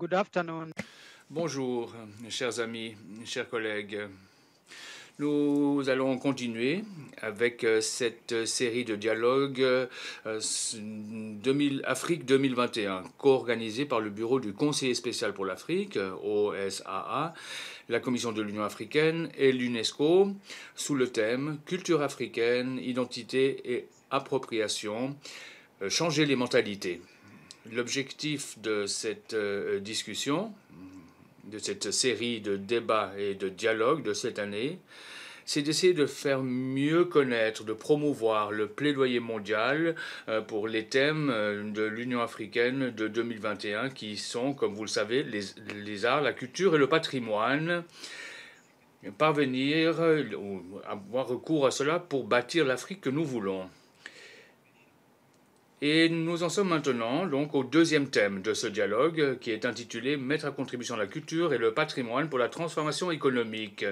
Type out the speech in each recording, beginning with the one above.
Good afternoon. Bonjour, chers amis, chers collègues. Nous allons continuer avec cette série de dialogues Afrique 2021, co-organisée par le Bureau du Conseiller spécial pour l'Afrique, OSAA, la Commission de l'Union africaine et l'UNESCO, sous le thème Culture africaine, identité et appropriation, changer les mentalités. L'objectif de cette discussion, de cette série de débats et de dialogues de cette année, c'est d'essayer de faire mieux connaître, de promouvoir le plaidoyer mondial pour les thèmes de l'Union africaine de 2021 qui sont, comme vous le savez, les arts, la culture et le patrimoine. Parvenir ou avoir recours à cela pour bâtir l'Afrique que nous voulons. Et nous en sommes maintenant donc au deuxième thème de ce dialogue qui est intitulé « Mettre à contribution la culture et le patrimoine pour la transformation économique ».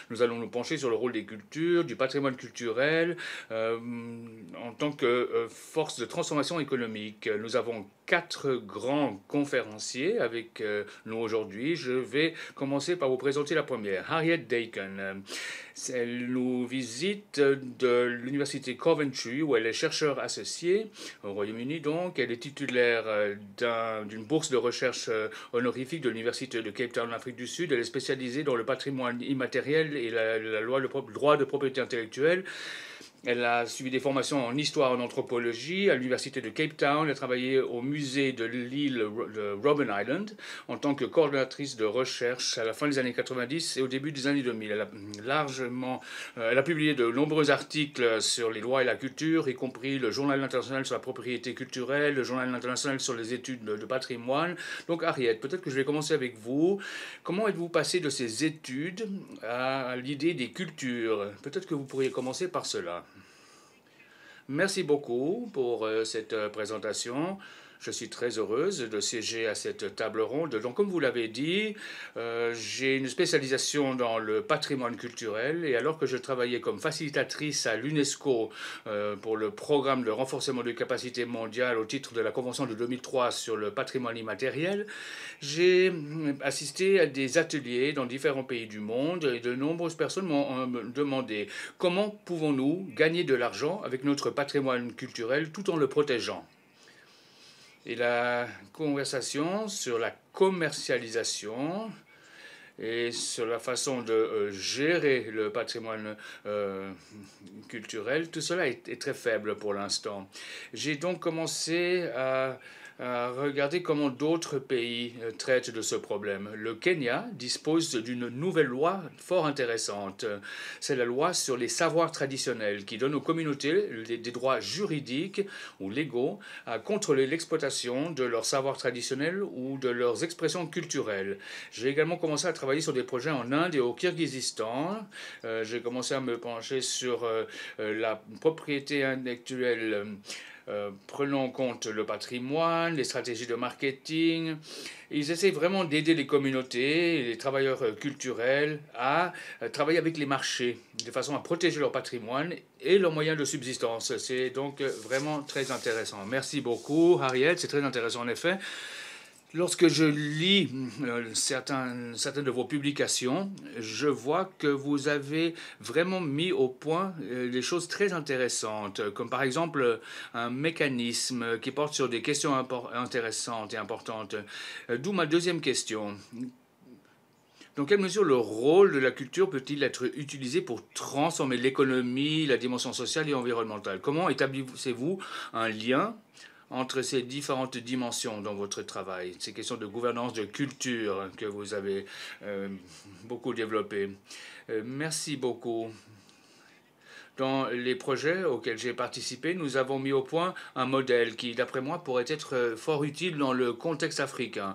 Nous allons nous pencher sur le rôle des cultures, du patrimoine culturel en tant que force de transformation économique. Nous avons 4 grands conférenciers avec nous aujourd'hui. Je vais commencer par vous présenter la première, Harriet Dakin. Elle nous visite de l'université Coventry où elle est chercheur associée au Royaume-Uni. Donc, elle est titulaire d'une bourse de recherche honorifique de l'université de Cape Town, en Afrique du Sud. Elle est spécialisée dans le patrimoine immatériel et le droit de propriété intellectuelle. Elle a suivi des formations en histoire et en anthropologie à l'université de Cape Town. Elle a travaillé au musée de l'île de Robben Island en tant que coordonnatrice de recherche à la fin des années 90 et au début des années 2000. Elle a publié de nombreux articles sur les lois et la culture, y compris le Journal international sur la propriété culturelle, le Journal international sur les études de patrimoine. Donc Harriet, peut-être que je vais commencer avec vous. Comment êtes-vous passé de ces études à l'idée des cultures? Peut-être que vous pourriez commencer par cela. Merci beaucoup pour cette présentation. Je suis très heureuse de siéger à cette table ronde. Donc, comme vous l'avez dit, j'ai une spécialisation dans le patrimoine culturel. Et alors que je travaillais comme facilitatrice à l'UNESCO pour le programme de renforcement de capacité mondiale au titre de la Convention de 2003 sur le patrimoine immatériel, j'ai assisté à des ateliers dans différents pays du monde et de nombreuses personnes m'ont demandé comment pouvons-nous gagner de l'argent avec notre patrimoine culturel tout en le protégeant. Et la conversation sur la commercialisation et sur la façon de gérer le patrimoine culturel, tout cela est très faible pour l'instant. J'ai donc commencé à regardez comment d'autres pays traitent de ce problème. Le Kenya dispose d'une nouvelle loi fort intéressante. C'est la loi sur les savoirs traditionnels qui donne aux communautés des droits juridiques ou légaux à contrôler l'exploitation de leurs savoirs traditionnels ou de leurs expressions culturelles. J'ai également commencé à travailler sur des projets en Inde et au Kirghizistan. J'ai commencé à me pencher sur la propriété intellectuelle. Prenons en compte le patrimoine, les stratégies de marketing. Ils essaient vraiment d'aider les communautés, les travailleurs culturels à travailler avec les marchés de façon à protéger leur patrimoine et leurs moyens de subsistance. C'est donc vraiment très intéressant. Merci beaucoup, Harriet. C'est très intéressant en effet. Lorsque je lis certaines de vos publications, je vois que vous avez vraiment mis au point des choses très intéressantes, comme par exemple un mécanisme qui porte sur des questions intéressantes et importantes. D'où ma deuxième question. Dans quelle mesure le rôle de la culture peut-il être utilisé pour transformer l'économie, la dimension sociale et environnementale? Comment établissez-vous un lien entre ces différentes dimensions dans votre travail, ces questions de gouvernance, de culture que vous avez beaucoup développées? Merci beaucoup. Dans les projets auxquels j'ai participé, nous avons mis au point un modèle qui, d'après moi, pourrait être fort utile dans le contexte africain.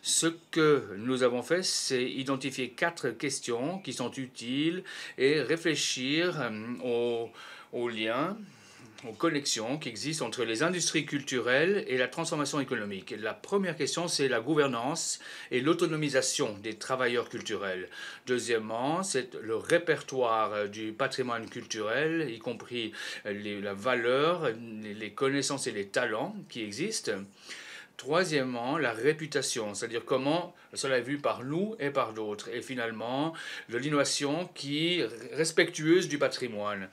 Ce que nous avons fait, c'est identifier 4 questions qui sont utiles et réfléchir aux liens, aux connexions qui existent entre les industries culturelles et la transformation économique. La première question, c'est la gouvernance et l'autonomisation des travailleurs culturels. Deuxièmement, c'est le répertoire du patrimoine culturel, y compris la valeur, les connaissances et les talents qui existent. Troisièmement, la réputation, c'est-à-dire comment cela est vu par nous et par d'autres. Et finalement, de l'innovation qui est respectueuse du patrimoine.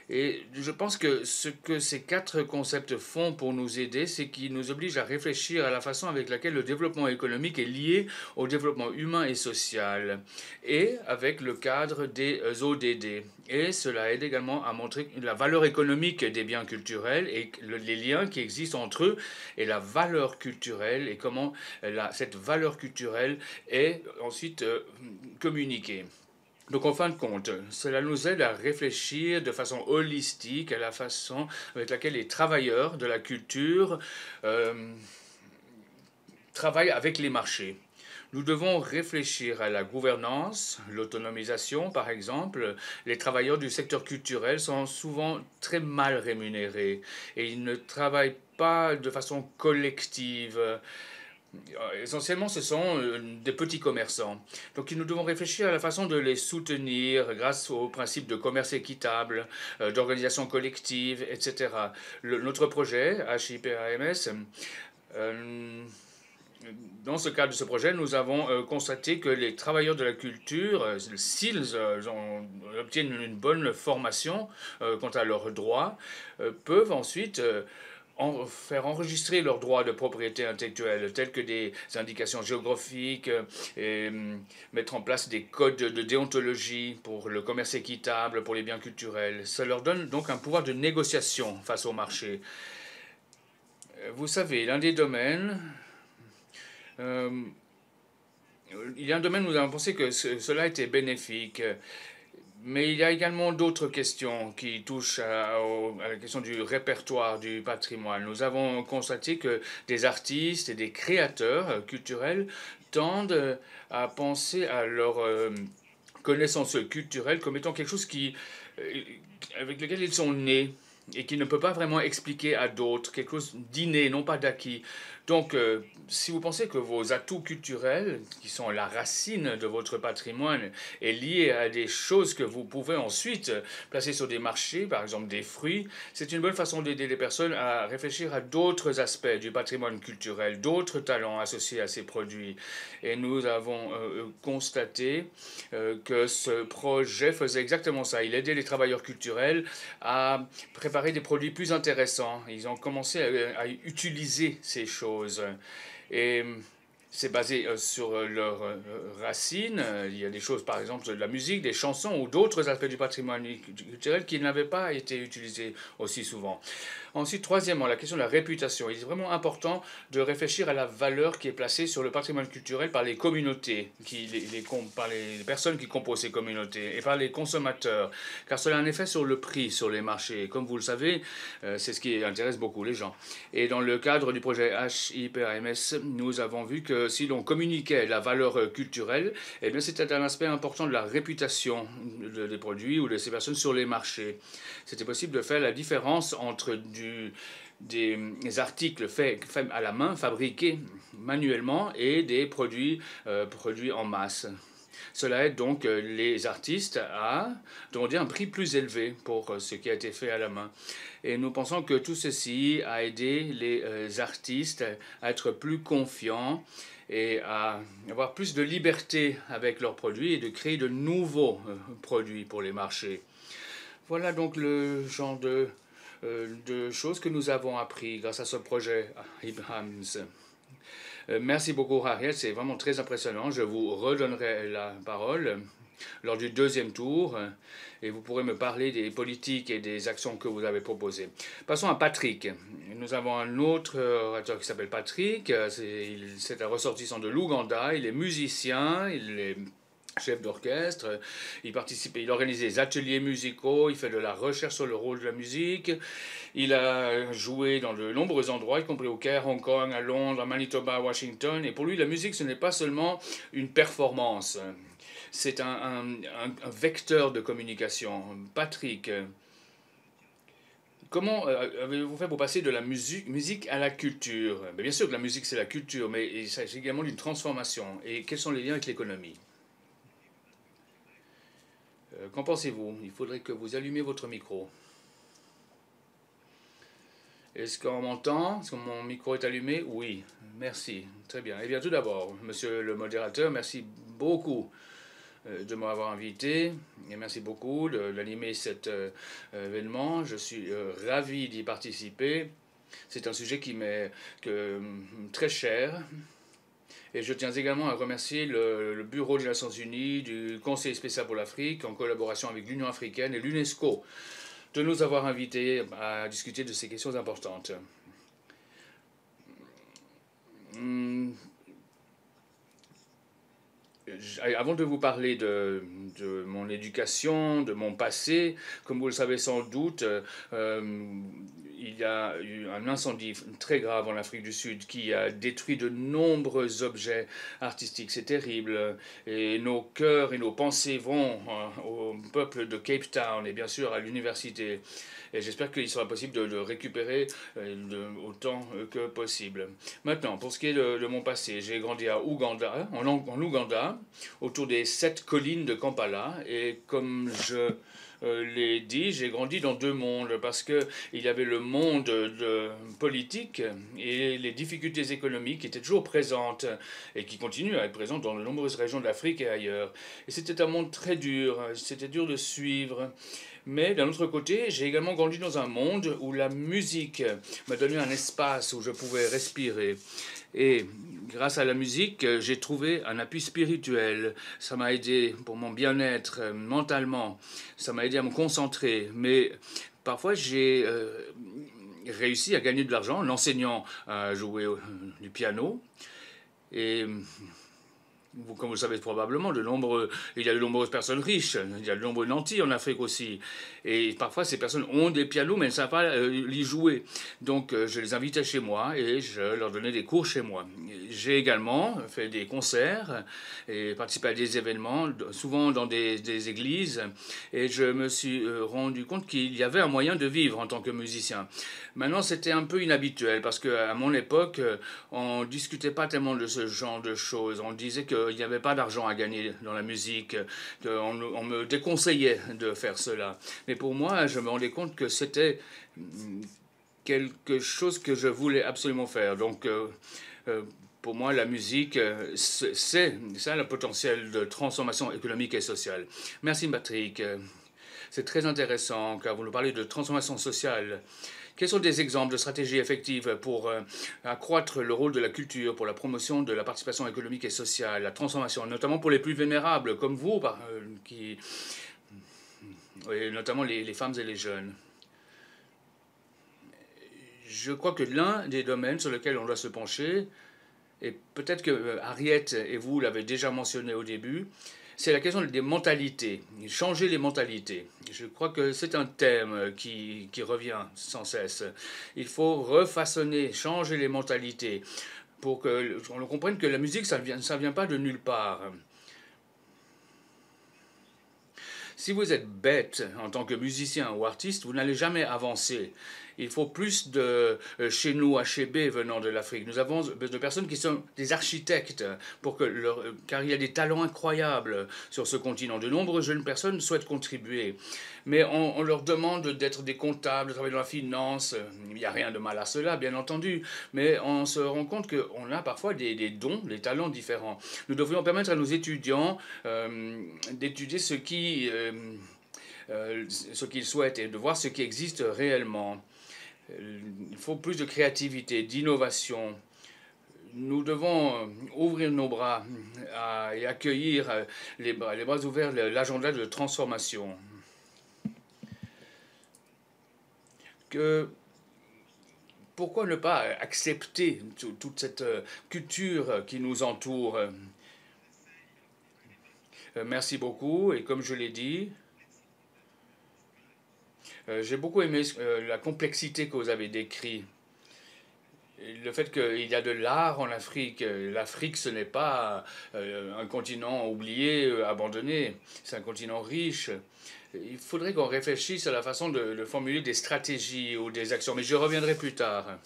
Et je pense que ce que ces quatre concepts font pour nous aider, c'est qu'ils nous obligent à réfléchir à la façon avec laquelle le développement économique est lié au développement humain et social, et avec le cadre des ODD. Et cela aide également à montrer la valeur économique des biens culturels et les liens qui existent entre eux et la valeur culturelle et comment cette valeur culturelle est ensuite communiquée. Donc en fin de compte, cela nous aide à réfléchir de façon holistique à la façon avec laquelle les travailleurs de la culture travaillent avec les marchés. Nous devons réfléchir à la gouvernance, l'autonomisation par exemple. Les travailleurs du secteur culturel sont souvent très mal rémunérés et ils ne travaillent pas de façon collective. Essentiellement, ce sont des petits commerçants. Donc, nous devons réfléchir à la façon de les soutenir grâce au principe de commerce équitable, d'organisation collective, etc. Notre projet, HIPAMS, dans ce cadre de ce projet, nous avons constaté que les travailleurs de la culture, s'ils obtiennent une bonne formation quant à leurs droits, peuvent ensuite faire enregistrer leurs droits de propriété intellectuelle, tels que des indications géographiques, et mettre en place des codes de déontologie pour le commerce équitable, pour les biens culturels. Ça leur donne donc un pouvoir de négociation face au marché. Vous savez, l'un des domaines... il y a un domaine où nous avons pensé que cela était bénéfique. Mais il y a également d'autres questions qui touchent à la question du répertoire du patrimoine. Nous avons constaté que des artistes et des créateurs culturels tendent à penser à leur connaissance culturelle comme étant quelque chose avec lequel ils sont nés et qui ne peut pas vraiment expliquer à d'autres, quelque chose d'inné, non pas d'acquis. Donc, si vous pensez que vos atouts culturels, qui sont la racine de votre patrimoine, est lié à des choses que vous pouvez ensuite placer sur des marchés, par exemple des fruits, c'est une bonne façon d'aider les personnes à réfléchir à d'autres aspects du patrimoine culturel, d'autres talents associés à ces produits. Et nous avons constaté que ce projet faisait exactement ça. Il aidait les travailleurs culturels à préparer des produits plus intéressants. Ils ont commencé à utiliser ces choses. Et c'est basé sur leurs racines. Il y a des choses, par exemple, de la musique, des chansons ou d'autres aspects du patrimoine culturel qui n'avaient pas été utilisés aussi souvent. Ensuite, troisièmement, la question de la réputation. Il est vraiment important de réfléchir à la valeur qui est placée sur le patrimoine culturel par les communautés, par les personnes qui composent ces communautés et par les consommateurs, car cela a un effet sur le prix, sur les marchés. Comme vous le savez, c'est ce qui intéresse beaucoup les gens. Et dans le cadre du projet HIPAMS, nous avons vu que si l'on communiquait la valeur culturelle, eh bien c'était un aspect important de la réputation des produits ou de ces personnes sur les marchés. C'était possible de faire la différence entre des articles faits à la main, fabriqués manuellement, et des produits produits en masse. Cela aide donc les artistes à demander un prix plus élevé pour ce qui a été fait à la main. Et nous pensons que tout ceci a aidé les artistes à être plus confiants et à avoir plus de liberté avec leurs produits et de créer de nouveaux produits pour les marchés. Voilà donc le genre de choses que nous avons appris grâce à ce projet Abrahams. Merci beaucoup, Harriet. C'est vraiment très impressionnant. Je vous redonnerai la parole lors du deuxième tour et vous pourrez me parler des politiques et des actions que vous avez proposées. Passons à Patrick. Nous avons un autre orateur qui s'appelle Patrick. C'est un ressortissant de l'Ouganda. Il est musicien, il est chef d'orchestre, il organise des ateliers musicaux, il fait de la recherche sur le rôle de la musique, il a joué dans de nombreux endroits, y compris au Caire, Hong Kong, à Londres, à Manitoba, à Washington, et pour lui la musique ce n'est pas seulement une performance, c'est un vecteur de communication. Patrick, comment avez-vous fait pour passer de la musique à la culture? Bien sûr que la musique c'est la culture, mais il s'agit également d'une transformation, et quels sont les liens avec l'économie? Qu'en pensez-vous? Il faudrait que vous allumiez votre micro. Est-ce qu'on m'entend? Est-ce que mon micro est allumé? Oui, merci. Très bien. Eh bien, tout d'abord, monsieur le modérateur, merci beaucoup de m'avoir invité et merci beaucoup d'animer cet événement. Je suis ravi d'y participer. C'est un sujet qui m'est très cher. Et je tiens également à remercier le Bureau des Nations Unies, du Conseil spécial pour l'Afrique, en collaboration avec l'Union africaine et l'UNESCO, de nous avoir invités à discuter de ces questions importantes. Avant de vous parler de mon éducation, de mon passé, comme vous le savez sans doute, il y a eu un incendie très grave en Afrique du Sud qui a détruit de nombreux objets artistiques. C'est terrible. Et nos cœurs et nos pensées vont au peuple de Cape Town et bien sûr à l'université. Et j'espère qu'il sera possible de le récupérer autant que possible. Maintenant, pour ce qui est de mon passé, j'ai grandi à Ouganda, en Ouganda, autour des 7 collines de Kampala. Et comme je l'ai dit, j'ai grandi dans 2 mondes parce qu'il y avait le monde politique et les difficultés économiques qui étaient toujours présentes et qui continuent à être présentes dans de nombreuses régions de l'Afrique et ailleurs. Et c'était un monde très dur, c'était dur de suivre. Mais d'un autre côté, j'ai également grandi dans un monde où la musique m'a donné un espace où je pouvais respirer. Et grâce à la musique, j'ai trouvé un appui spirituel. Ça m'a aidé pour mon bien-être mentalement. Ça m'a aidé à me concentrer. Mais parfois, j'ai réussi à gagner de l'argent en enseignant à jouer du piano. Et comme vous le savez probablement, il y a de nombreuses personnes riches, il y a de nombreux nantis en Afrique aussi. Et parfois, ces personnes ont des pianos, mais elles ne savent pas les jouer. Donc, je les invitais chez moi et je leur donnais des cours chez moi. J'ai également fait des concerts et participé à des événements, souvent dans des églises. Et je me suis rendu compte qu'il y avait un moyen de vivre en tant que musicien. Maintenant, c'était un peu inhabituel parce qu'à mon époque, on ne discutait pas tellement de ce genre de choses. On disait qu'il n'y avait pas d'argent à gagner dans la musique, qu'on me déconseillait de faire cela. Mais pour moi, je me rendais compte que c'était quelque chose que je voulais absolument faire. Donc, pour moi, la musique, c'est ça le potentiel de transformation économique et sociale. Merci Patrick. C'est très intéressant car vous nous parlez de transformation sociale. Quels sont des exemples de stratégies effectives pour accroître le rôle de la culture, pour la promotion de la participation économique et sociale, la transformation, notamment pour les plus vulnérables, comme vous, et notamment les femmes et les jeunes? Je crois que l'un des domaines sur lesquels on doit se pencher, et peut-être que Harriet et vous l'avez déjà mentionné au début, c'est la question des mentalités, changer les mentalités. Je crois que c'est un thème qui revient sans cesse. Il faut refaçonner, changer les mentalités pour qu'on comprenne que la musique, ça ne vient pas de nulle part. Si vous êtes bête en tant que musicien ou artiste, vous n'allez jamais avancer. Il faut plus de chez nous, HB venant de l'Afrique. Nous avons de personnes qui sont des architectes, car il y a des talents incroyables sur ce continent. De nombreuses jeunes personnes souhaitent contribuer. Mais on leur demande d'être des comptables, de travailler dans la finance. Il n'y a rien de mal à cela, bien entendu. Mais on se rend compte qu'on a parfois des dons, des talents différents. Nous devrions permettre à nos étudiants d'étudier ce qu'ils souhaitent et de voir ce qui existe réellement. Il faut plus de créativité, d'innovation. Nous devons ouvrir nos bras et accueillir les bras ouverts l'agenda de transformation. Pourquoi ne pas accepter toute cette culture qui nous entoure? Merci beaucoup, et comme je l'ai dit, j'ai beaucoup aimé la complexité que vous avez décrite. Le fait qu'il y a de l'art en Afrique. L'Afrique, ce n'est pas un continent oublié, abandonné. C'est un continent riche. Il faudrait qu'on réfléchisse à la façon de formuler des stratégies ou des actions, mais je reviendrai plus tard.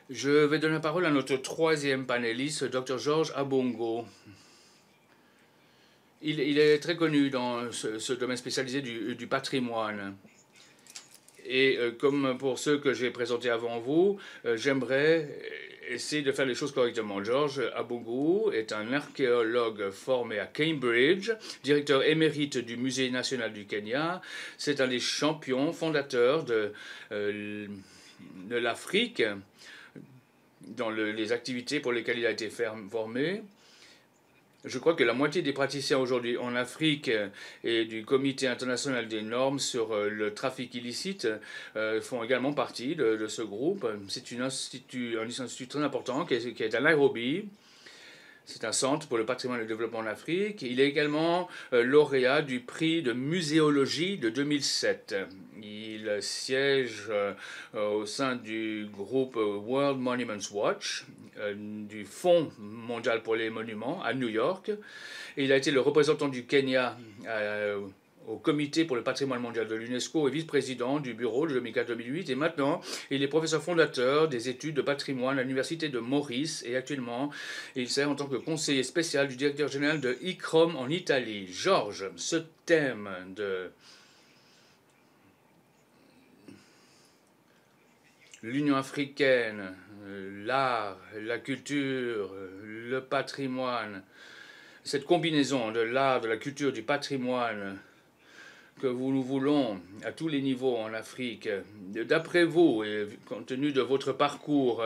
Je vais donner la parole à notre troisième panéliste, Dr Georges Abongo. Il est très connu dans ce domaine spécialisé du patrimoine. Et comme pour ceux que j'ai présentés avant vous, j'aimerais essayer de faire les choses correctement. Georges Abougou est un archéologue formé à Cambridge, directeur émérite du Musée national du Kenya. C'est un des champions fondateurs de l'Afrique dans les activités pour lesquelles il a été formé. Je crois que la moitié des praticiens aujourd'hui en Afrique et du Comité international des normes sur le trafic illicite font également partie de ce groupe. C'est un institut très important qui est à Nairobi. C'est un centre pour le patrimoine et le développement en Afrique. Il est également lauréat du prix de muséologie de 2007. Il siège au sein du groupe World Monuments Watch, du Fonds mondial pour les monuments à New York. Et il a été le représentant du Kenya au Comité pour le patrimoine mondial de l'UNESCO et vice-président du bureau de 2004-2008. Et maintenant, il est professeur fondateur des études de patrimoine à l'Université de Maurice. Et actuellement, il sert en tant que conseiller spécial du directeur général de ICROM en Italie. Georges, ce thème de l'Union africaine, l'art, la culture, le patrimoine, cette combinaison de l'art, de la culture, du patrimoine que nous voulons à tous les niveaux en Afrique, d'après vous, et compte tenu de votre parcours,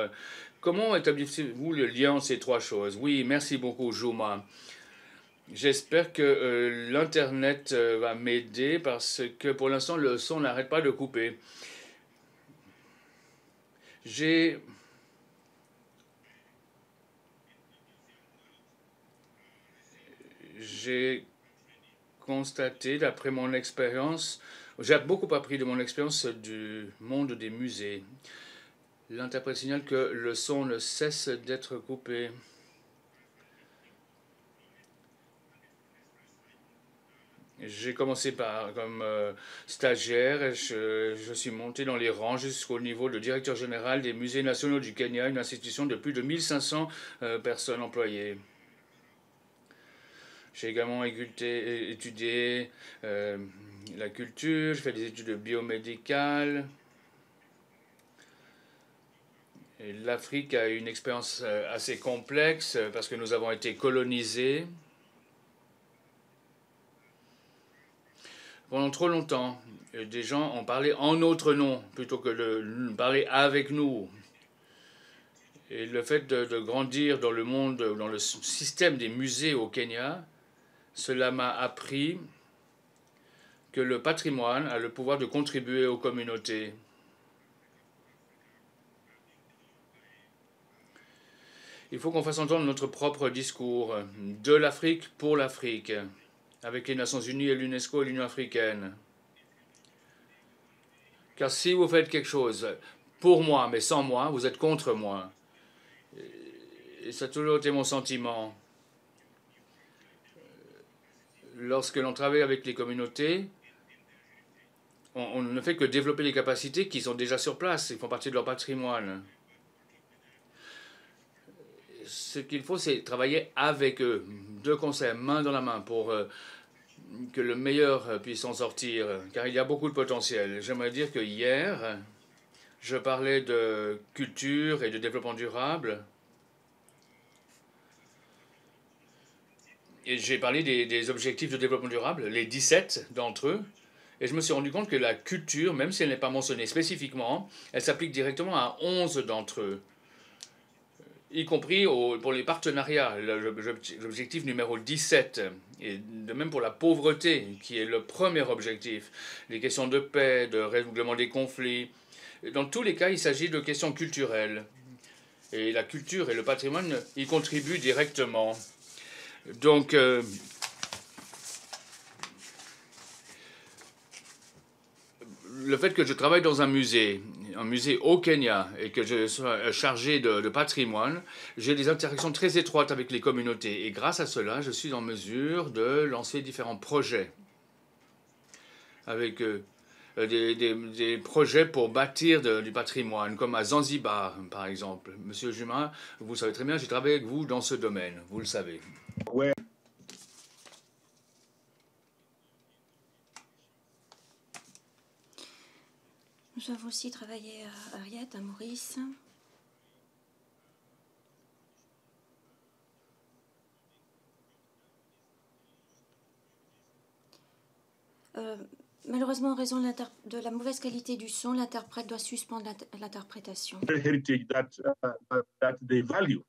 comment établissez-vous le lien entre ces trois choses? Oui, merci beaucoup, Jouma. J'espère que l'Internet va m'aider parce que pour l'instant, le son n'arrête pas de couper. J'ai constaté, d'après mon expérience, j'ai beaucoup appris de mon expérience du monde des musées. L'interprète signale que le son ne cesse d'être coupé. J'ai commencé comme stagiaire et je suis monté dans les rangs jusqu'au niveau de directeur général des musées nationaux du Kenya, une institution de plus de 1500 personnes employées. J'ai également étudié la culture, j'ai fait des études biomédicales. L'Afrique a une expérience assez complexe parce que nous avons été colonisés. Pendant trop longtemps, des gens ont parlé en notre nom plutôt que de parler avec nous. Et le fait de grandir dans le monde, dans le système des musées au Kenya, cela m'a appris que le patrimoine a le pouvoir de contribuer aux communautés. Il faut qu'on fasse entendre notre propre discours de l'Afrique pour l'Afrique, avec les Nations Unies et l'UNESCO et l'Union africaine. Car si vous faites quelque chose pour moi, mais sans moi, vous êtes contre moi. Et ça a toujours été mon sentiment. Lorsque l'on travaille avec les communautés, on ne fait que développer les capacités qui sont déjà sur place, ils font partie de leur patrimoine. Ce qu'il faut, c'est travailler avec eux, de concert, main dans la main, pour que le meilleur puisse en sortir, car il y a beaucoup de potentiel. J'aimerais dire que hier, je parlais de culture et de développement durable, et j'ai parlé des objectifs de développement durable, les 17 d'entre eux, et je me suis rendu compte que la culture, même si elle n'est pas mentionnée spécifiquement, elle s'applique directement à 11 d'entre eux, y compris pour les partenariats, l'objectif numéro 17, et de même pour la pauvreté, qui est le premier objectif, les questions de paix, de règlement des conflits. Dans tous les cas, il s'agit de questions culturelles. Et la culture et le patrimoine y contribuent directement. Donc, le fait que je travaille dans un musée au Kenya, et que je sois chargé de patrimoine, j'ai des interactions très étroites avec les communautés. Et grâce à cela, je suis en mesure de lancer différents projets avec des projets pour bâtir du patrimoine, comme à Zanzibar, par exemple. Monsieur Juma, vous savez très bien, j'ai travaillé avec vous dans ce domaine, vous le savez. Ouais. Nous avons aussi travaillé à Ariète, à Maurice. Malheureusement, en raison de la mauvaise qualité du son, l'interprète doit suspendre l'interprétation. Heritage that they value.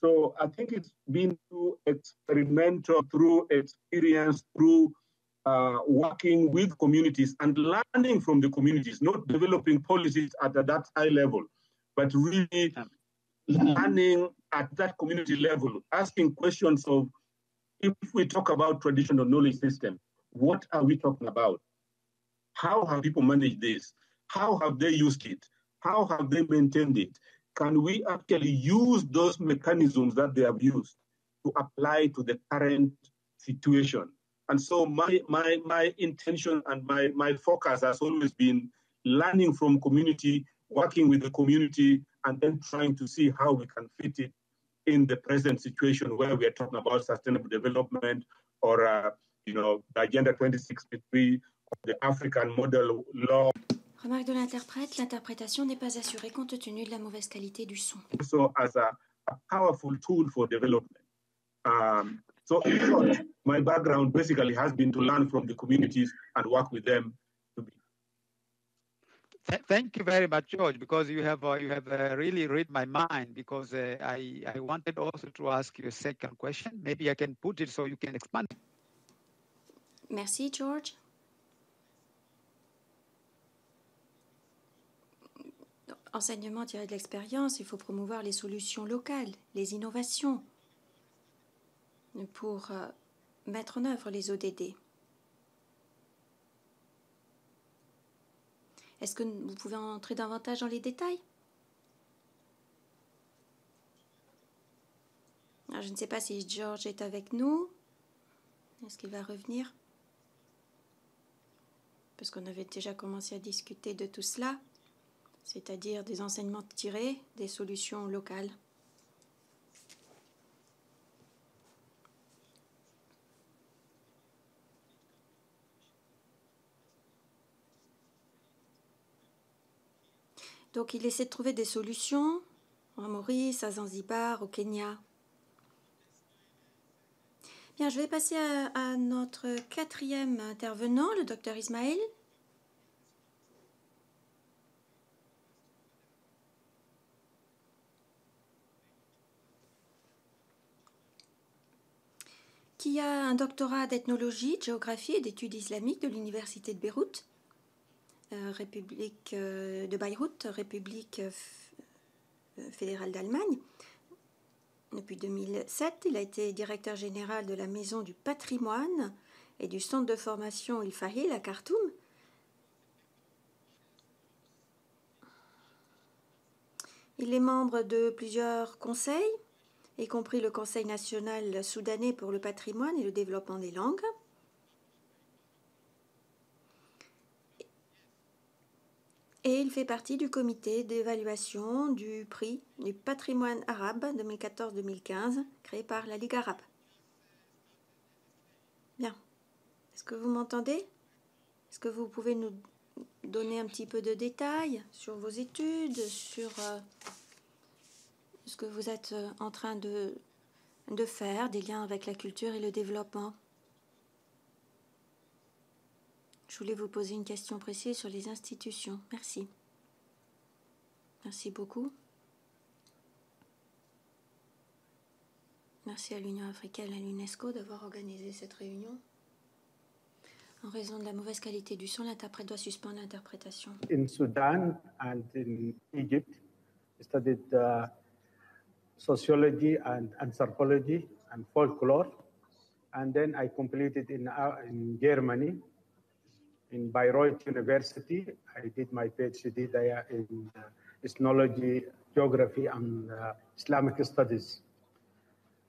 So I think it's been through experimental, through experience, through working with communities and learning from the communities, not developing policies at that high level, but really learning at that community level, asking questions of, if we talk about traditional knowledge system, what are we talking about? How have people managed this? How have they used it? How have they maintained it? Can we actually use those mechanisms that they have used to apply to the current situation? And so my intention and my focus has always been learning from community, working with the community, and then trying to see how we can fit it in the present situation where we are talking about sustainable development or, the Agenda 2063, the African model law. Remarque de l'interprète, l'interprétation n'est pas assurée compte tenu de la mauvaise qualité du son. So as a powerful tool for development. So in short, my background basically has been to learn from the communities and work with them. Thank you very much, George, because you have really read my mind, because I wanted also to ask you a second question. Maybe I can put it so you can expand. Merci, George. Enseignement tiré de l'expérience, il faut promouvoir les solutions locales, les innovations pour mettre en œuvre les ODD. Est-ce que vous pouvez entrer davantage dans les détails? Alors, je ne sais pas si George est avec nous. Est-ce qu'il va revenir? Parce qu'on avait déjà commencé à discuter de tout cela, c'est-à-dire des enseignements tirés, des solutions locales. Donc, il essaie de trouver des solutions à Maurice, à Zanzibar, au Kenya. Bien, je vais passer à notre quatrième intervenant, le docteur Ismaël. Qui a un doctorat d'ethnologie, de géographie et d'études islamiques de l'Université de Beyrouth, République de Beyrouth, République fédérale d'Allemagne. Depuis 2007, il a été directeur général de la Maison du patrimoine et du centre de formation Il Fahil à Khartoum. Il est membre de plusieurs conseils, y compris le Conseil national soudanais pour le patrimoine et le développement des langues. Et il fait partie du comité d'évaluation du prix du patrimoine arabe 2014-2015, créé par la Ligue arabe. Bien. Est-ce que vous m'entendez? Est-ce que vous pouvez nous donner un petit peu de détails sur vos études, sur ce que vous êtes en train de faire, des liens avec la culture et le développement? Je voulais vous poser une question précise sur les institutions. Merci. Merci beaucoup. Merci à l'Union africaine et à l'UNESCO d'avoir organisé cette réunion. En raison de la mauvaise qualité du son, l'interprète doit suspendre l'interprétation. In Sudan and in Egypt, I studied sociology and anthropology and folklore. And then I completed in Germany, in Bayreuth University. I did my PhD there in ethnology, geography, and Islamic studies.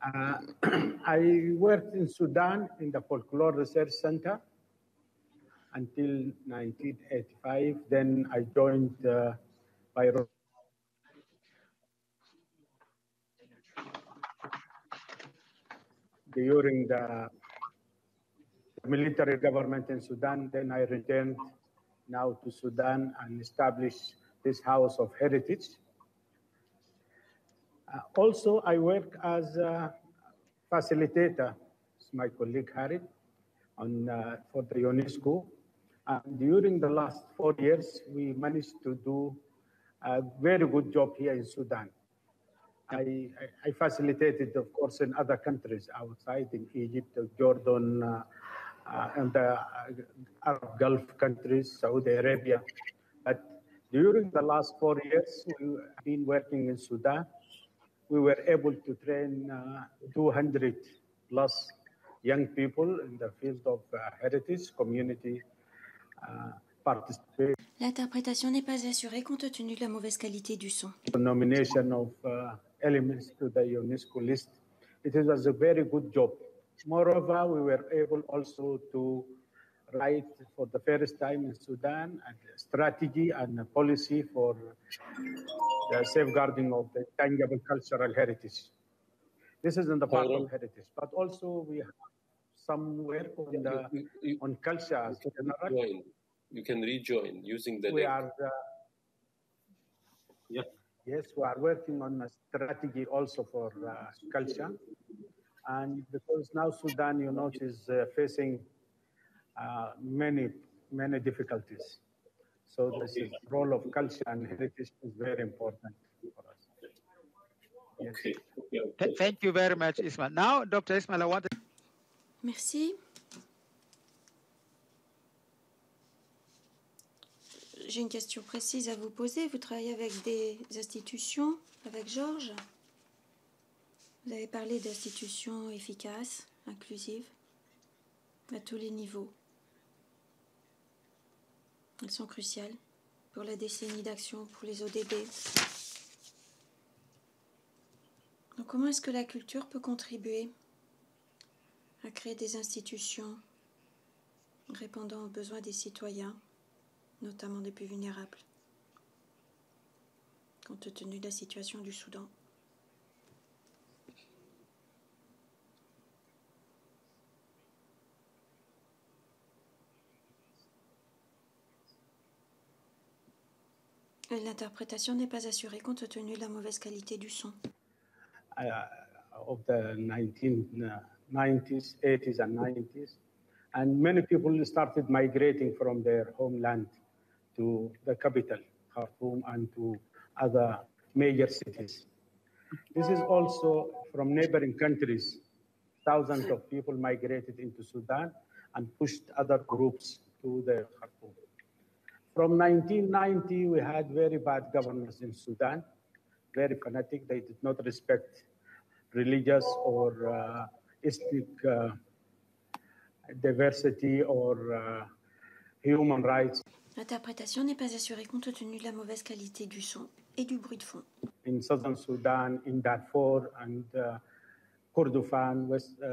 I worked in Sudan in the Folklore Research Center until 1985. Then I joined Bayreuth. During the military government in Sudan, then I returned now to Sudan and establish this House of Heritage. Also, I work as a facilitator, my colleague Harry, for the UNESCO. And during the last 4 years, we managed to do a very good job here in Sudan. I facilitated, of course, in other countries outside, in Egypt, Jordan, and the Arab Gulf countries, Saudi Arabia. But during the last 4 years, we've been working in Sudan. We were able to train 200 plus young people in the field of heritage, community participation. L'interprétation n'est pas assurée compte tenu de la mauvaise qualité du son. Nomination of elements to the UNESCO list. It was a very good job. Moreover, we were able also to write for the first time in Sudan a strategy and a policy for the safeguarding of the tangible cultural heritage. This is in the part of heritage, but also we have some work on culture as general. You can rejoin using the we link. Are, yes, we are working on a strategy also for culture. And because now Sudan, you know, is facing many difficulties. So this is the role of culture and heritage is very important for us. Yes. Okay. Thank you very much, Ismail. Now, Dr. Ismail, I want to... Merci. J'ai une question précise à vous poser. Vous travaillez avec des institutions, avec Georges. Vous avez parlé d'institutions efficaces, inclusives, à tous les niveaux. Elles sont cruciales pour la décennie d'action, pour les ODD. Donc comment est-ce que la culture peut contribuer à créer des institutions répondant aux besoins des citoyens, notamment des plus vulnérables, compte tenu de la situation du Soudan? L'interprétation n'est pas assurée compte tenu de la mauvaise qualité du son. Of the 1990s, 80s and 90s. And many people started migrating from their homeland to the capital, Khartoum, and to other major cities. This is also from neighboring countries. Thousands of people migrated into Sudan and pushed other groups to the Khartoum. From 1990, we had very bad governors in Sudan, very fanatic. They did not respect religious or ethnic diversity or human rights. L'interprétation n'est pas assurée compte tenu de la mauvaise qualité du son et du bruit de fond. In southern Sudan, in Darfur and Kordofan,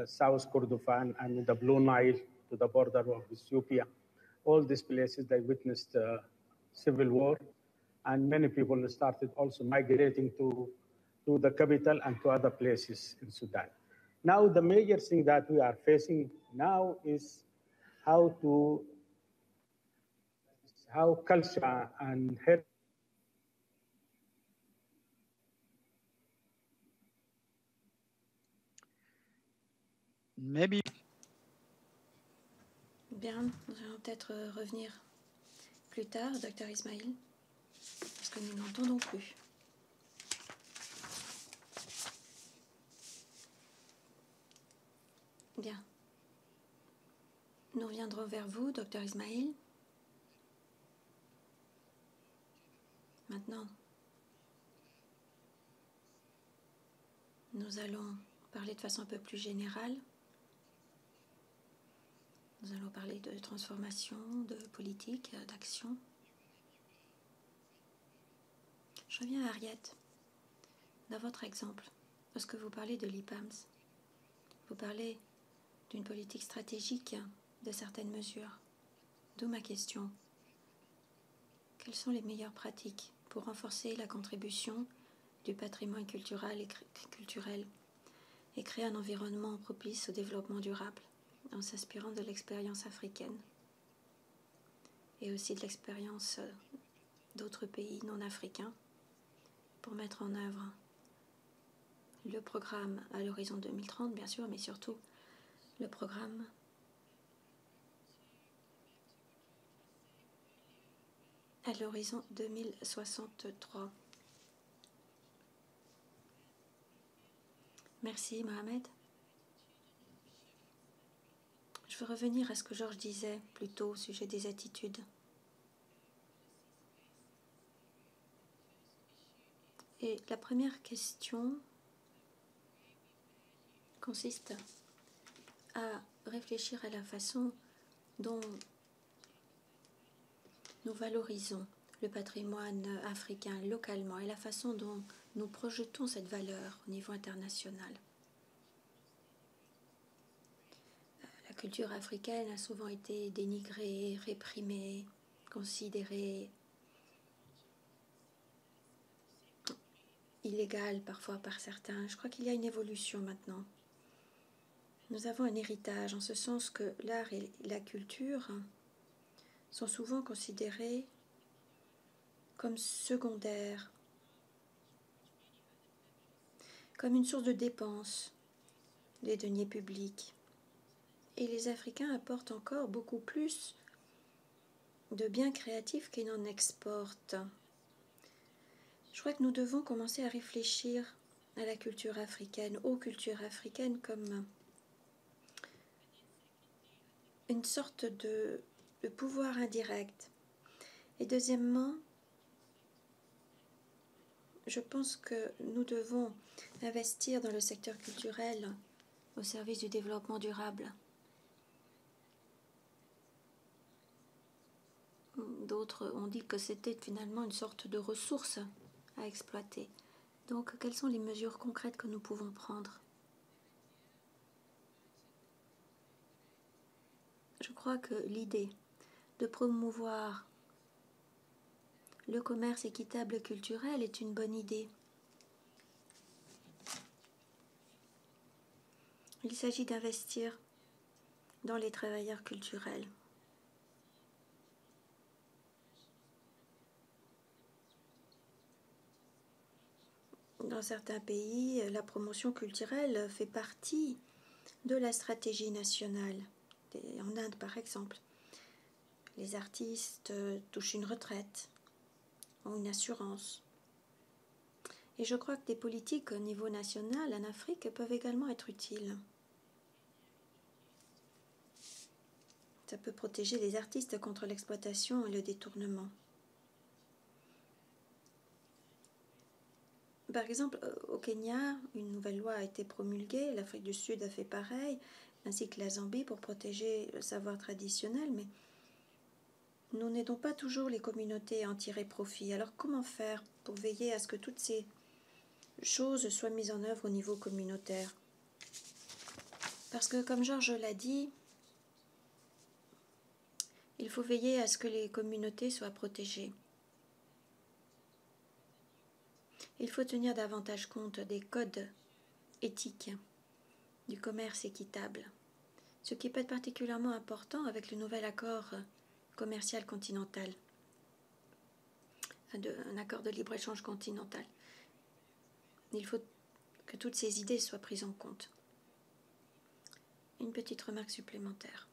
South Kordofan, and the Blue Nile to the border of Ethiopia. All these places, they witnessed civil war, and many people started also migrating to the capital and to other places in Sudan. Now, the major thing that we are facing now is how culture and heritage Maybe. Bien, nous allons peut-être revenir plus tard, Dr Ismail, parce que nous n'entendons plus. Bien. Nous reviendrons vers vous, Dr Ismail. Maintenant, nous allons parler de façon un peu plus générale. Nous allons parler de transformation, de politique, d'action. Je reviens à Harriet. Dans votre exemple, lorsque vous parlez de l'IPAMS, vous parlez d'une politique stratégique de certaines mesures. D'où ma question. Quelles sont les meilleures pratiques pour renforcer la contribution du patrimoine culturel et créer un environnement propice au développement durable en s'inspirant de l'expérience africaine? et aussi de l'expérience d'autres pays non africains pour mettre en œuvre le programme à l'horizon 2030, bien sûr, mais surtout le programme à l'horizon 2063. Merci, Mohamed. Je veux revenir à ce que Georges disait plus tôt au sujet des attitudes. Et la première question consiste à réfléchir à la façon dont nous valorisons le patrimoine africain localement et la façon dont nous projetons cette valeur au niveau international. La culture africaine a souvent été dénigrée, réprimée, considérée illégale parfois par certains. Je crois qu'il y a une évolution maintenant. Nous avons un héritage en ce sens que l'art et la culture sont souvent considérés comme secondaires, comme une source de dépenses des deniers publics. Et les Africains apportent encore beaucoup plus de biens créatifs qu'ils n'en exportent. Je crois que nous devons commencer à réfléchir à la culture africaine, aux cultures africaines, comme une sorte de pouvoir indirect. Et deuxièmement, je pense que nous devons investir dans le secteur culturel au service du développement durable. D'autres ont dit que c'était finalement une sorte de ressource à exploiter. Donc, quelles sont les mesures concrètes que nous pouvons prendre? Je crois que l'idée de promouvoir le commerce équitable culturel est une bonne idée. Il s'agit d'investir dans les travailleurs culturels. Dans certains pays, la promotion culturelle fait partie de la stratégie nationale. En Inde, par exemple, les artistes touchent une retraite ou une assurance. Et je crois que des politiques au niveau national en Afrique peuvent également être utiles. Ça peut protéger les artistes contre l'exploitation et le détournement. Par exemple, au Kenya, une nouvelle loi a été promulguée, l'Afrique du Sud a fait pareil, ainsi que la Zambie pour protéger le savoir traditionnel, mais nous n'aidons pas toujours les communautés à en tirer profit. Alors comment faire pour veiller à ce que toutes ces choses soient mises en œuvre au niveau communautaire? Parce que, comme Georges l'a dit, il faut veiller à ce que les communautés soient protégées. Il faut tenir davantage compte des codes éthiques du commerce équitable, ce qui peut être particulièrement important avec le nouvel accord commercial continental, un accord de libre-échange continental. Il faut que toutes ces idées soient prises en compte. Une petite remarque supplémentaire.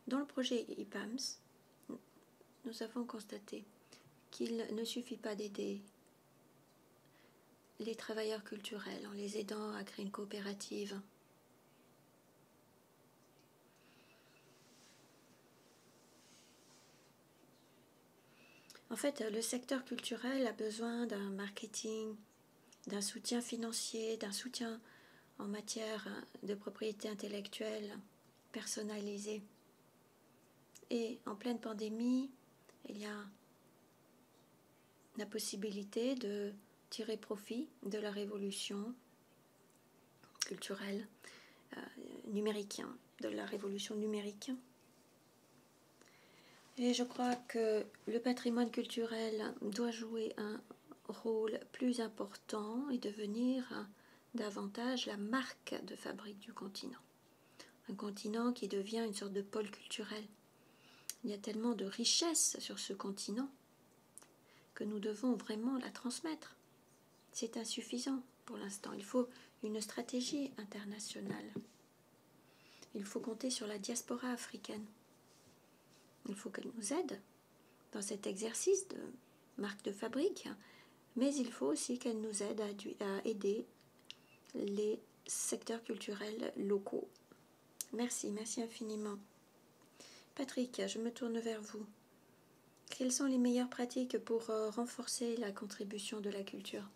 Dans le projet IPAMS, nous avons constaté qu'il ne suffit pas d'aider les travailleurs culturels en les aidant à créer une coopérative. En fait, le secteur culturel a besoin d'un marketing, d'un soutien financier, d'un soutien en matière de propriété intellectuelle personnalisée. Et en pleine pandémie, il y a la possibilité de tirer profit de la révolution culturelle numérique, de la révolution numérique. Et je crois que le patrimoine culturel doit jouer un rôle plus important et devenir davantage la marque de fabrique du continent. Un continent qui devient une sorte de pôle culturel. Il y a tellement de richesses sur ce continent que nous devons vraiment la transmettre. C'est insuffisant pour l'instant. Il faut une stratégie internationale. Il faut compter sur la diaspora africaine. Il faut qu'elle nous aide dans cet exercice de marque de fabrique, mais il faut aussi qu'elle nous aide à aider les secteurs culturels locaux. Merci, merci infiniment. Patrick, je me tourne vers vous. Quelles sont les meilleures pratiques pour renforcer la contribution de la culture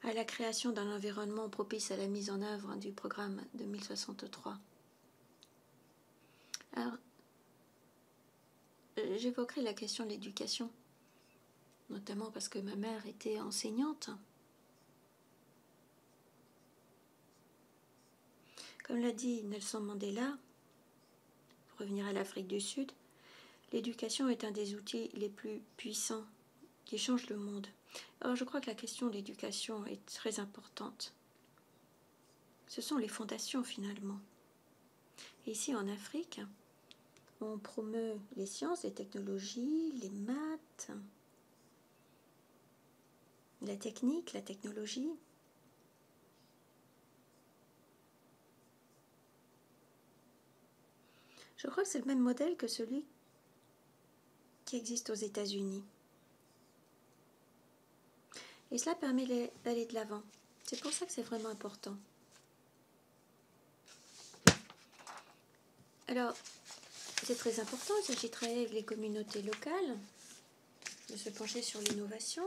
à la création d'un environnement propice à la mise en œuvre du programme 2063? Alors, j'évoquerai la question de l'éducation, notamment parce que ma mère était enseignante. Comme l'a dit Nelson Mandela, pour revenir à l'Afrique du Sud, l'éducation est un des outils les plus puissants qui changent le monde. Alors je crois que la question de l'éducation est très importante. Ce sont les fondations finalement. Et ici en Afrique, on promeut les sciences, les technologies, les maths, la technique, la technologie. Je crois que c'est le même modèle que celui qui existe aux États-Unis. Et cela permet d'aller de l'avant. C'est pour ça que c'est vraiment important. Alors, c'est très important, il s'agit de travailler avec les communautés locales, de se pencher sur l'innovation.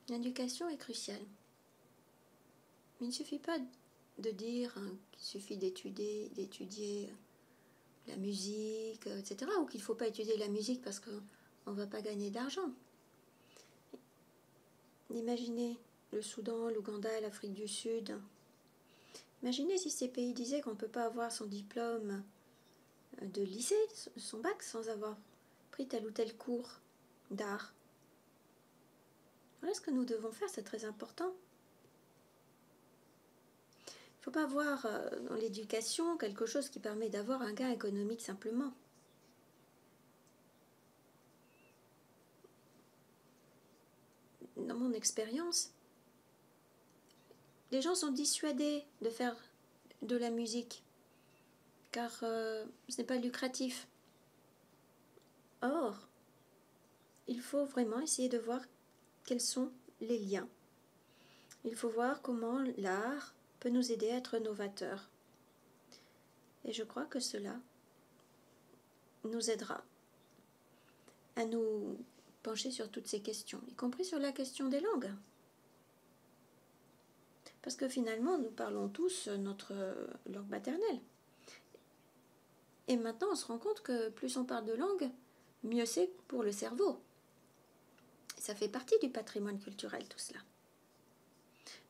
L'éducation est cruciale. Il ne suffit pas de dire qu'il suffit d'étudier la musique, etc., ou qu'il ne faut pas étudier la musique parce qu'on ne va pas gagner d'argent. Imaginez le Soudan, l'Ouganda, l'Afrique du Sud. Imaginez si ces pays disaient qu'on ne peut pas avoir son diplôme de lycée, son bac, sans avoir pris tel ou tel cours d'art. Voilà ce que nous devons faire, c'est très important. Il ne faut pas voir dans l'éducation quelque chose qui permet d'avoir un gain économique simplement. Dans mon expérience, les gens sont dissuadés de faire de la musique car ce n'est pas lucratif. Or, il faut vraiment essayer de voir quels sont les liens. Il faut voir comment l'art peut nous aider à être novateurs. Et je crois que cela nous aidera à nous pencher sur toutes ces questions, y compris sur la question des langues. Parce que finalement, nous parlons tous notre langue maternelle. Et maintenant, on se rend compte que plus on parle de langue, mieux c'est pour le cerveau. Ça fait partie du patrimoine culturel, tout cela.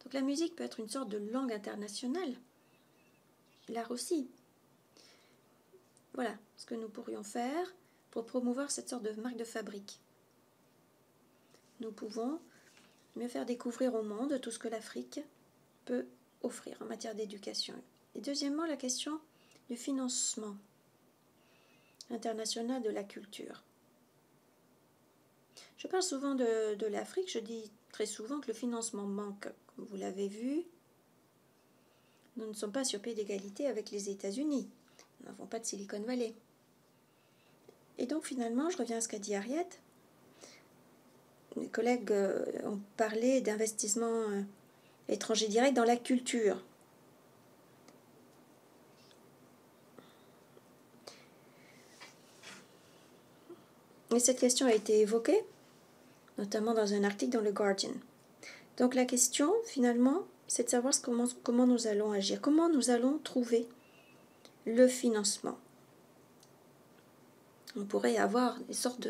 Donc la musique peut être une sorte de langue internationale. L'art aussi. Voilà ce que nous pourrions faire pour promouvoir cette sorte de marque de fabrique. Nous pouvons mieux faire découvrir au monde tout ce que l'Afrique peut offrir en matière d'éducation. Et deuxièmement, la question du financement international de la culture. Je parle souvent de l'Afrique, je dis très souvent que le financement manque. Comme vous l'avez vu, nous ne sommes pas sur pied d'égalité avec les États-Unis. Nous n'avons pas de Silicon Valley. Et donc finalement, je reviens à ce qu'a dit Harriet. Les collègues ont parlé d'investissement étranger direct dans la culture. Et cette question a été évoquée, notamment dans un article dans le Guardian. Donc la question, finalement, c'est de savoir comment nous allons agir, comment nous allons trouver le financement. On pourrait avoir des sortes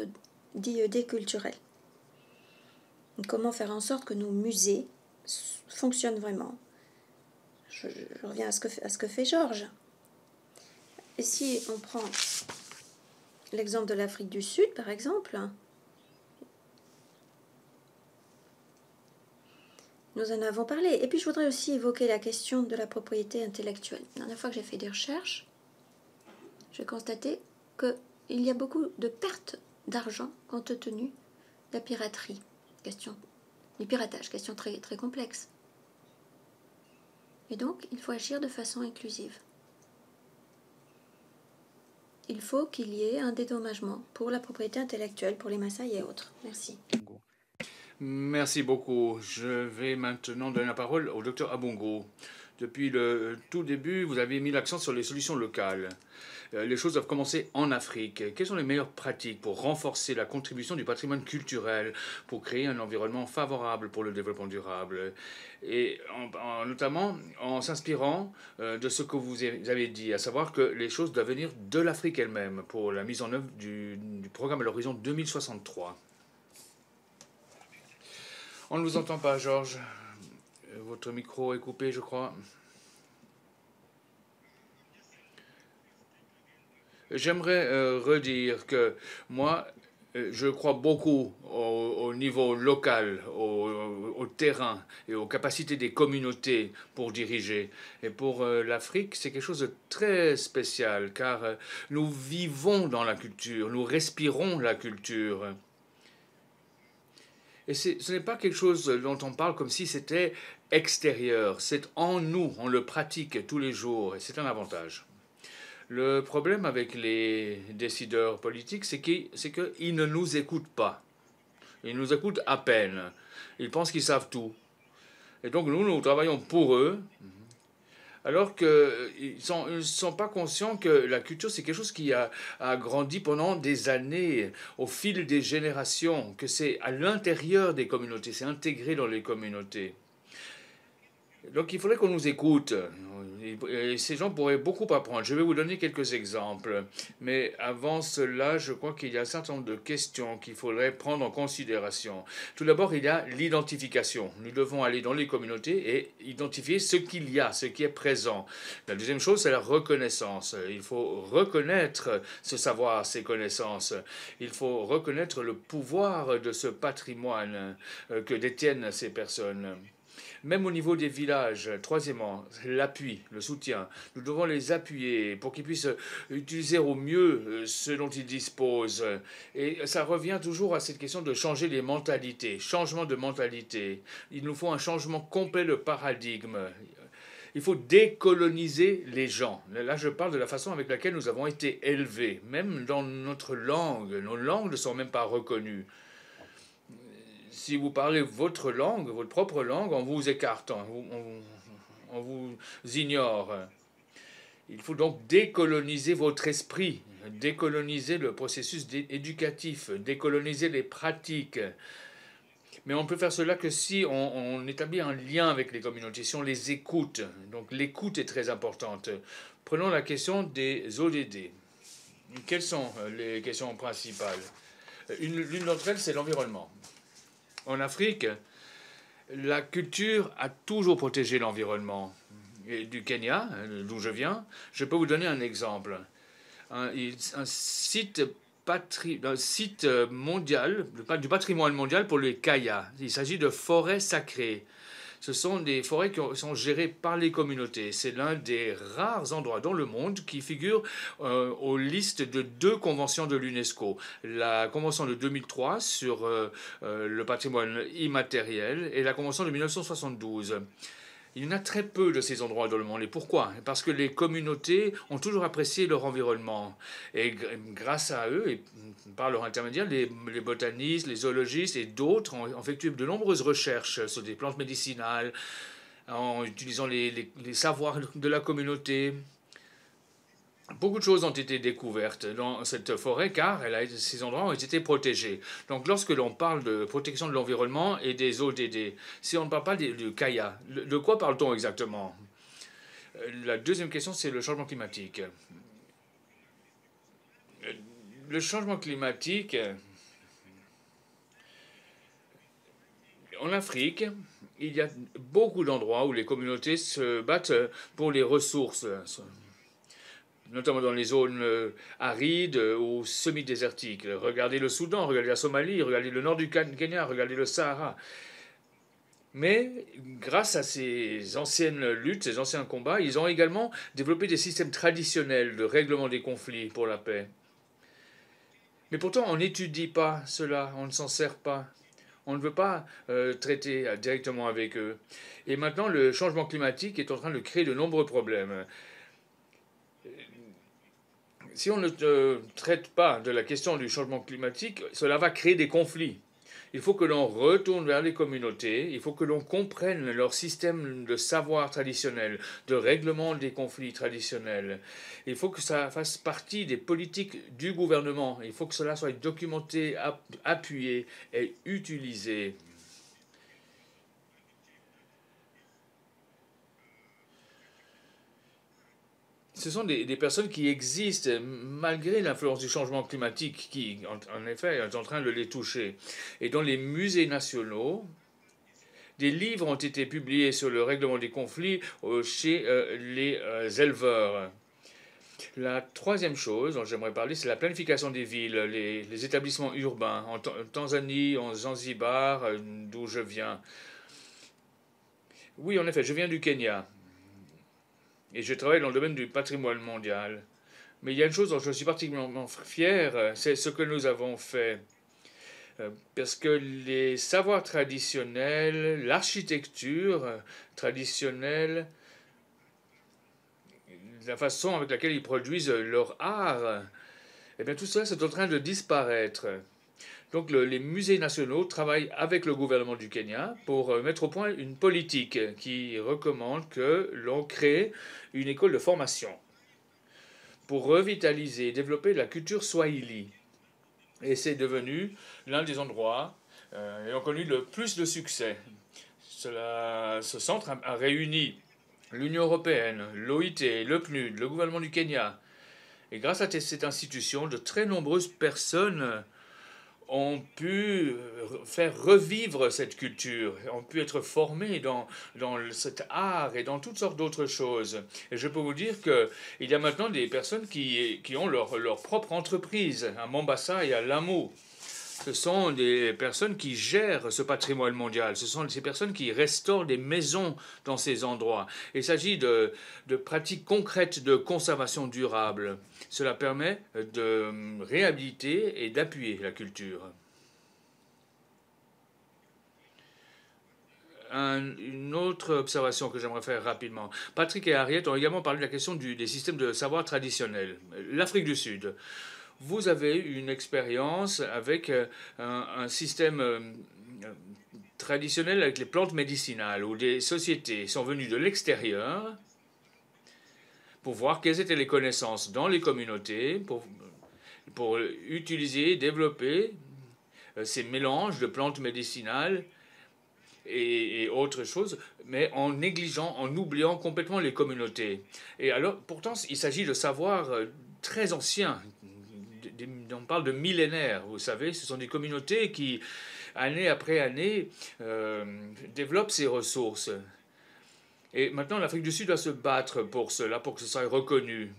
d'IED culturels. Comment faire en sorte que nos musées fonctionnent vraiment. Je reviens à ce que fait Georges. Et si on prend l'exemple de l'Afrique du Sud, par exemple, Nous en avons parlé. Et puis je voudrais aussi évoquer la question de la propriété intellectuelle. La dernière fois que j'ai fait des recherches, j'ai constaté qu'il y a beaucoup de pertes d'argent compte tenu de la piraterie. Question du piratage, question très, très complexe. Et donc, il faut agir de façon inclusive. Il faut qu'il y ait un dédommagement pour la propriété intellectuelle, pour les Maasai et autres. Merci. Merci beaucoup. Je vais maintenant donner la parole au docteur Abungo. Depuis le tout début, vous avez mis l'accent sur les solutions locales. Les choses doivent commencer en Afrique. Quelles sont les meilleures pratiques pour renforcer la contribution du patrimoine culturel, pour créer un environnement favorable pour le développement durable, et notamment en s'inspirant de ce que vous avez dit, à savoir que les choses doivent venir de l'Afrique elle-même pour la mise en œuvre du programme à l'horizon 2063. On ne vous entend pas, Georges. Votre micro est coupé, je crois. J'aimerais redire que moi, je crois beaucoup au niveau local, au terrain et aux capacités des communautés pour diriger. Et pour l'Afrique, c'est quelque chose de très spécial, car nous vivons dans la culture, nous respirons la culture. Et ce n'est pas quelque chose dont on parle comme si c'était extérieur. C'est en nous, on le pratique tous les jours, et c'est un avantage. Le problème avec les décideurs politiques, c'est qu'ils ne nous écoutent pas. Ils nous écoutent à peine. Ils pensent qu'ils savent tout. Et donc nous travaillons pour eux, alors qu'ils ne sont pas conscients que la culture, c'est quelque chose qui a grandi pendant des années, au fil des générations, que c'est à l'intérieur des communautés, c'est intégré dans les communautés. Donc il faudrait qu'on nous écoute. Et ces gens pourraient beaucoup apprendre. Je vais vous donner quelques exemples. Mais avant cela, je crois qu'il y a un certain nombre de questions qu'il faudrait prendre en considération. Tout d'abord, il y a l'identification. Nous devons aller dans les communautés et identifier ce qu'il y a, ce qui est présent. La deuxième chose, c'est la reconnaissance. Il faut reconnaître ce savoir, ces connaissances. Il faut reconnaître le pouvoir de ce patrimoine que détiennent ces personnes. Même au niveau des villages, troisièmement, l'appui, le soutien. Nous devons les appuyer pour qu'ils puissent utiliser au mieux ce dont ils disposent. Et ça revient toujours à cette question de changer les mentalités, changement de mentalité. Il nous faut un changement complet de paradigme. Il faut décoloniser les gens. Là, je parle de la façon avec laquelle nous avons été élevés. Même dans notre langue, nos langues ne sont même pas reconnues. Si vous parlez votre langue, votre propre langue, on vous écarte, on vous ignore. Il faut donc décoloniser votre esprit, décoloniser le processus éducatif, décoloniser les pratiques. Mais on peut faire cela que si on établit un lien avec les communautés, si on les écoute. Donc l'écoute est très importante. Prenons la question des ODD. Quelles sont les questions principales? L'une d'entre elles, c'est l'environnement. En Afrique, la culture a toujours protégé l'environnement. Du Kenya, d'où je viens, je peux vous donner un exemple. Un site mondial, du patrimoine mondial pour les Kayas. Il s'agit de forêts sacrées. Ce sont des forêts qui sont gérées par les communautés. C'est l'un des rares endroits dans le monde qui figure aux listes de 2 conventions de l'UNESCO. La convention de 2003 sur le patrimoine immatériel et la convention de 1972. Il y en a très peu de ces endroits dans le monde. Et pourquoi? Parce que les communautés ont toujours apprécié leur environnement. Et grâce à eux, et par leur intermédiaire, les botanistes, les zoologistes et d'autres ont effectué de nombreuses recherches sur des plantes médicinales, en utilisant les savoirs de la communauté. Beaucoup de choses ont été découvertes dans cette forêt car ces endroits ont été protégés. Donc lorsque l'on parle de protection de l'environnement et des ODD, si on ne parle pas de Kaya, de quoi parle-t-on exactement? La deuxième question, c'est le changement climatique. Le changement climatique, en Afrique, il y a beaucoup d'endroits où les communautés se battent pour les ressources, notamment dans les zones arides ou semi-désertiques. Regardez le Soudan, regardez la Somalie, regardez le nord du Kenya, regardez le Sahara. Mais grâce à ces anciennes luttes, ces anciens combats, ils ont également développé des systèmes traditionnels de règlement des conflits pour la paix. Mais pourtant, on n'étudie pas cela, on ne s'en sert pas. On ne veut pas traiter directement avec eux. Et maintenant, le changement climatique est en train de créer de nombreux problèmes. Si on ne traite pas de la question du changement climatique, cela va créer des conflits. Il faut que l'on retourne vers les communautés, il faut que l'on comprenne leur système de savoir traditionnel, de règlement des conflits traditionnels. Il faut que ça fasse partie des politiques du gouvernement. Il faut que cela soit documenté, appuyé et utilisé. Ce sont des personnes qui existent malgré l'influence du changement climatique qui, en effet, est en train de les toucher. Et dans les musées nationaux, des livres ont été publiés sur le règlement des conflits chez les éleveurs. La troisième chose dont j'aimerais parler, c'est la planification des villes, les établissements urbains, en Tanzanie, en Zanzibar, d'où je viens. Oui, en effet, je viens du Kenya. Et je travaille dans le domaine du patrimoine mondial. Mais il y a une chose dont je suis particulièrement fier, c'est ce que nous avons fait. Parce que les savoirs traditionnels, l'architecture traditionnelle, la façon avec laquelle ils produisent leur art, eh bien tout cela c'est en train de disparaître. Donc les musées nationaux travaillent avec le gouvernement du Kenya pour mettre au point une politique qui recommande que l'on crée une école de formation pour revitaliser et développer la culture swahili. Et c'est devenu l'un des endroits ayant connu le plus de succès. Ce centre a réuni l'Union européenne, l'OIT, le PNUD, le gouvernement du Kenya. Et grâce à cette institution, de très nombreuses personnes ont pu faire revivre cette culture, ont pu être formés dans cet art et dans toutes sortes d'autres choses. Et je peux vous dire qu'il y a maintenant des personnes qui ont leur propre entreprise à Mombasa et à Lamu. Ce sont des personnes qui gèrent ce patrimoine mondial. Ce sont ces personnes qui restaurent des maisons dans ces endroits. Il s'agit de pratiques concrètes de conservation durable. Cela permet de réhabiliter et d'appuyer la culture. Une autre observation que j'aimerais faire rapidement. Patrick et Harriet ont également parlé de la question des systèmes de savoir traditionnels. L'Afrique du Sud. Vous avez une expérience avec un système traditionnel avec les plantes médicinales, où des sociétés sont venues de l'extérieur pour voir quelles étaient les connaissances dans les communautés, pour utiliser, développer ces mélanges de plantes médicinales et autres choses, mais en négligeant, en oubliant complètement les communautés. Et alors, pourtant, il s'agit de savoirs très anciens. On parle de millénaires, vous savez, ce sont des communautés qui, année après année, développent ces ressources. Et maintenant, l'Afrique du Sud doit se battre pour cela, pour que ce soit reconnu.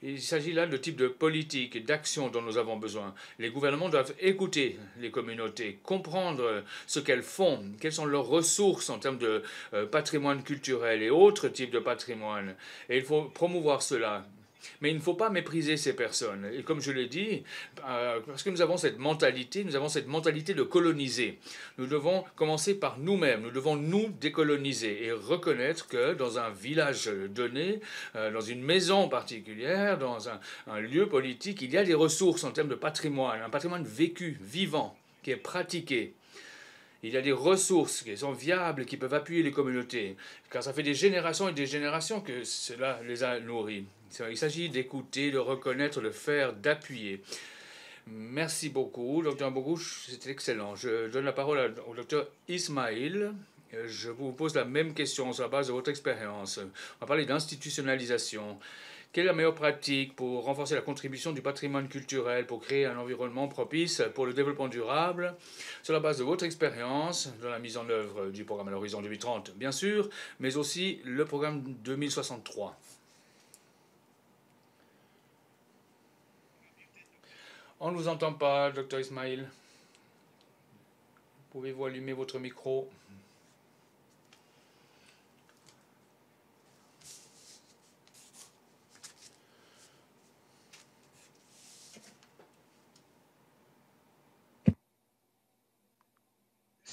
Il s'agit là de type de politique et d'action dont nous avons besoin. Les gouvernements doivent écouter les communautés, comprendre ce qu'elles font, quelles sont leurs ressources en termes de patrimoine culturel et autres types de patrimoine. Et il faut promouvoir cela. Mais il ne faut pas mépriser ces personnes. Et comme je l'ai dit, parce que nous avons cette mentalité de coloniser. Nous devons commencer par nous-mêmes. Nous devons nous décoloniser et reconnaître que dans un village donné, dans une maison particulière, dans un lieu politique, il y a des ressources en termes de patrimoine, un patrimoine vécu, vivant, qui est pratiqué. Il y a des ressources qui sont viables, qui peuvent appuyer les communautés, car ça fait des générations et des générations que cela les a nourris. Il s'agit d'écouter, de reconnaître, de faire, d'appuyer. Merci beaucoup, Dr Mbogouche, c'était excellent. Je donne la parole au Dr Ismail. Je vous pose la même question sur la base de votre expérience. On va parler d'institutionnalisation. Quelle est la meilleure pratique pour renforcer la contribution du patrimoine culturel, pour créer un environnement propice pour le développement durable, sur la base de votre expérience dans la mise en œuvre du programme à l'horizon 2030, bien sûr, mais aussi le programme 2063. On ne vous entend pas, Dr Ismail. Pouvez-vous allumer votre micro?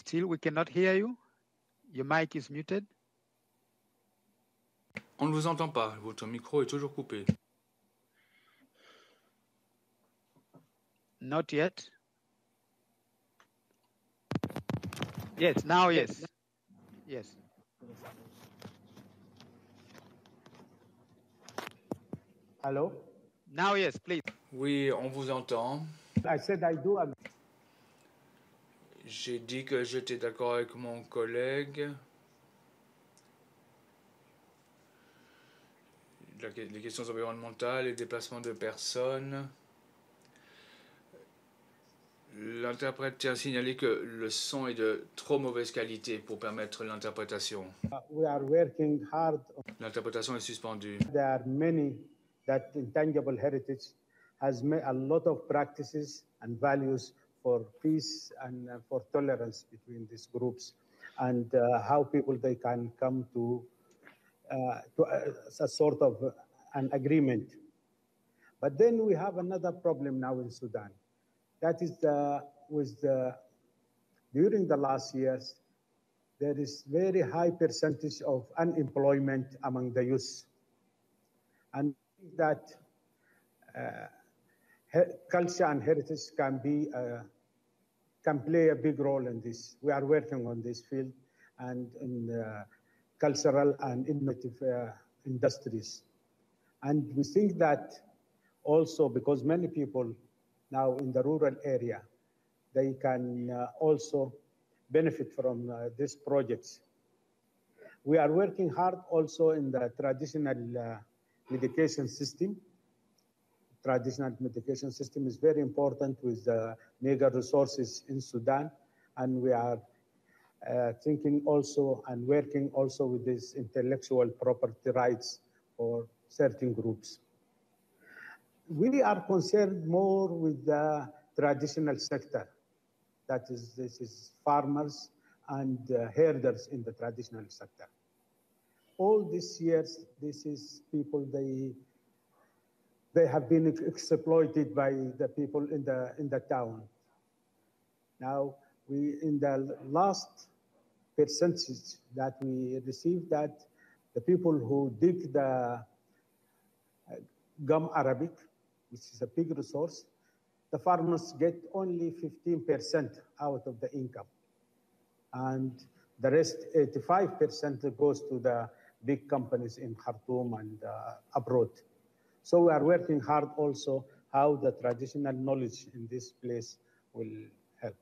Still, we cannot hear you. Your mic is muted. On ne vous entend pas. Votre micro est toujours coupé. Not yet. Yes, now yes. Yes. Hello? Now yes, please. Oui, on vous entend. I said I do. J'ai dit que j'étais d'accord avec mon collègue. Les questions environnementales, les déplacements de personnes. L'interprète tient à signaler que le son est de trop mauvaise qualité pour permettre l'interprétation. We are working hard. L'interprétation est suspendue. There are many that intangible heritage has made a lot of practices and values for peace and for tolerance between these groups, and how people they can come to a sort of an agreement. But then we have another problem now in Sudan. That is during the last years, there is very high percentage of unemployment among the youth. And that culture and heritage can play a big role in this. We are working on this field and in cultural and innovative industries. And we think that also because many people now in the rural area, they can also benefit from these projects. We are working hard also in the traditional medication system. Traditional medication system is very important with the mega resources in Sudan, and we are thinking also and working also with these intellectual property rights for certain groups. We are concerned more with the traditional sector. That is, this is farmers and herders in the traditional sector. All these years, this is people, they have been exploited by the people in the town. Now, in the last percentage that we received, that the people who dig the gum arabic, which is a big resource, the farmers get only 15% out of the income. And the rest, 85%, goes to the big companies in Khartoum and abroad. So we are working hard also how the traditional knowledge in this place will help.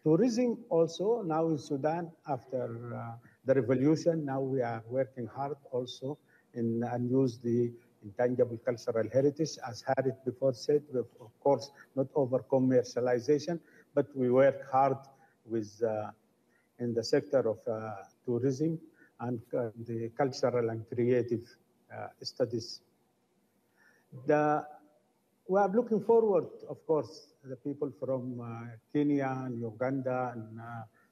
Tourism also, now in Sudan, after the revolution, now we are working hard also and use the intangible cultural heritage, as Harriet before said, of course, not over commercialization, but we work hard with in the sector of tourism and the cultural and creative studies. We are looking forward, of course, the people from Kenya and Uganda and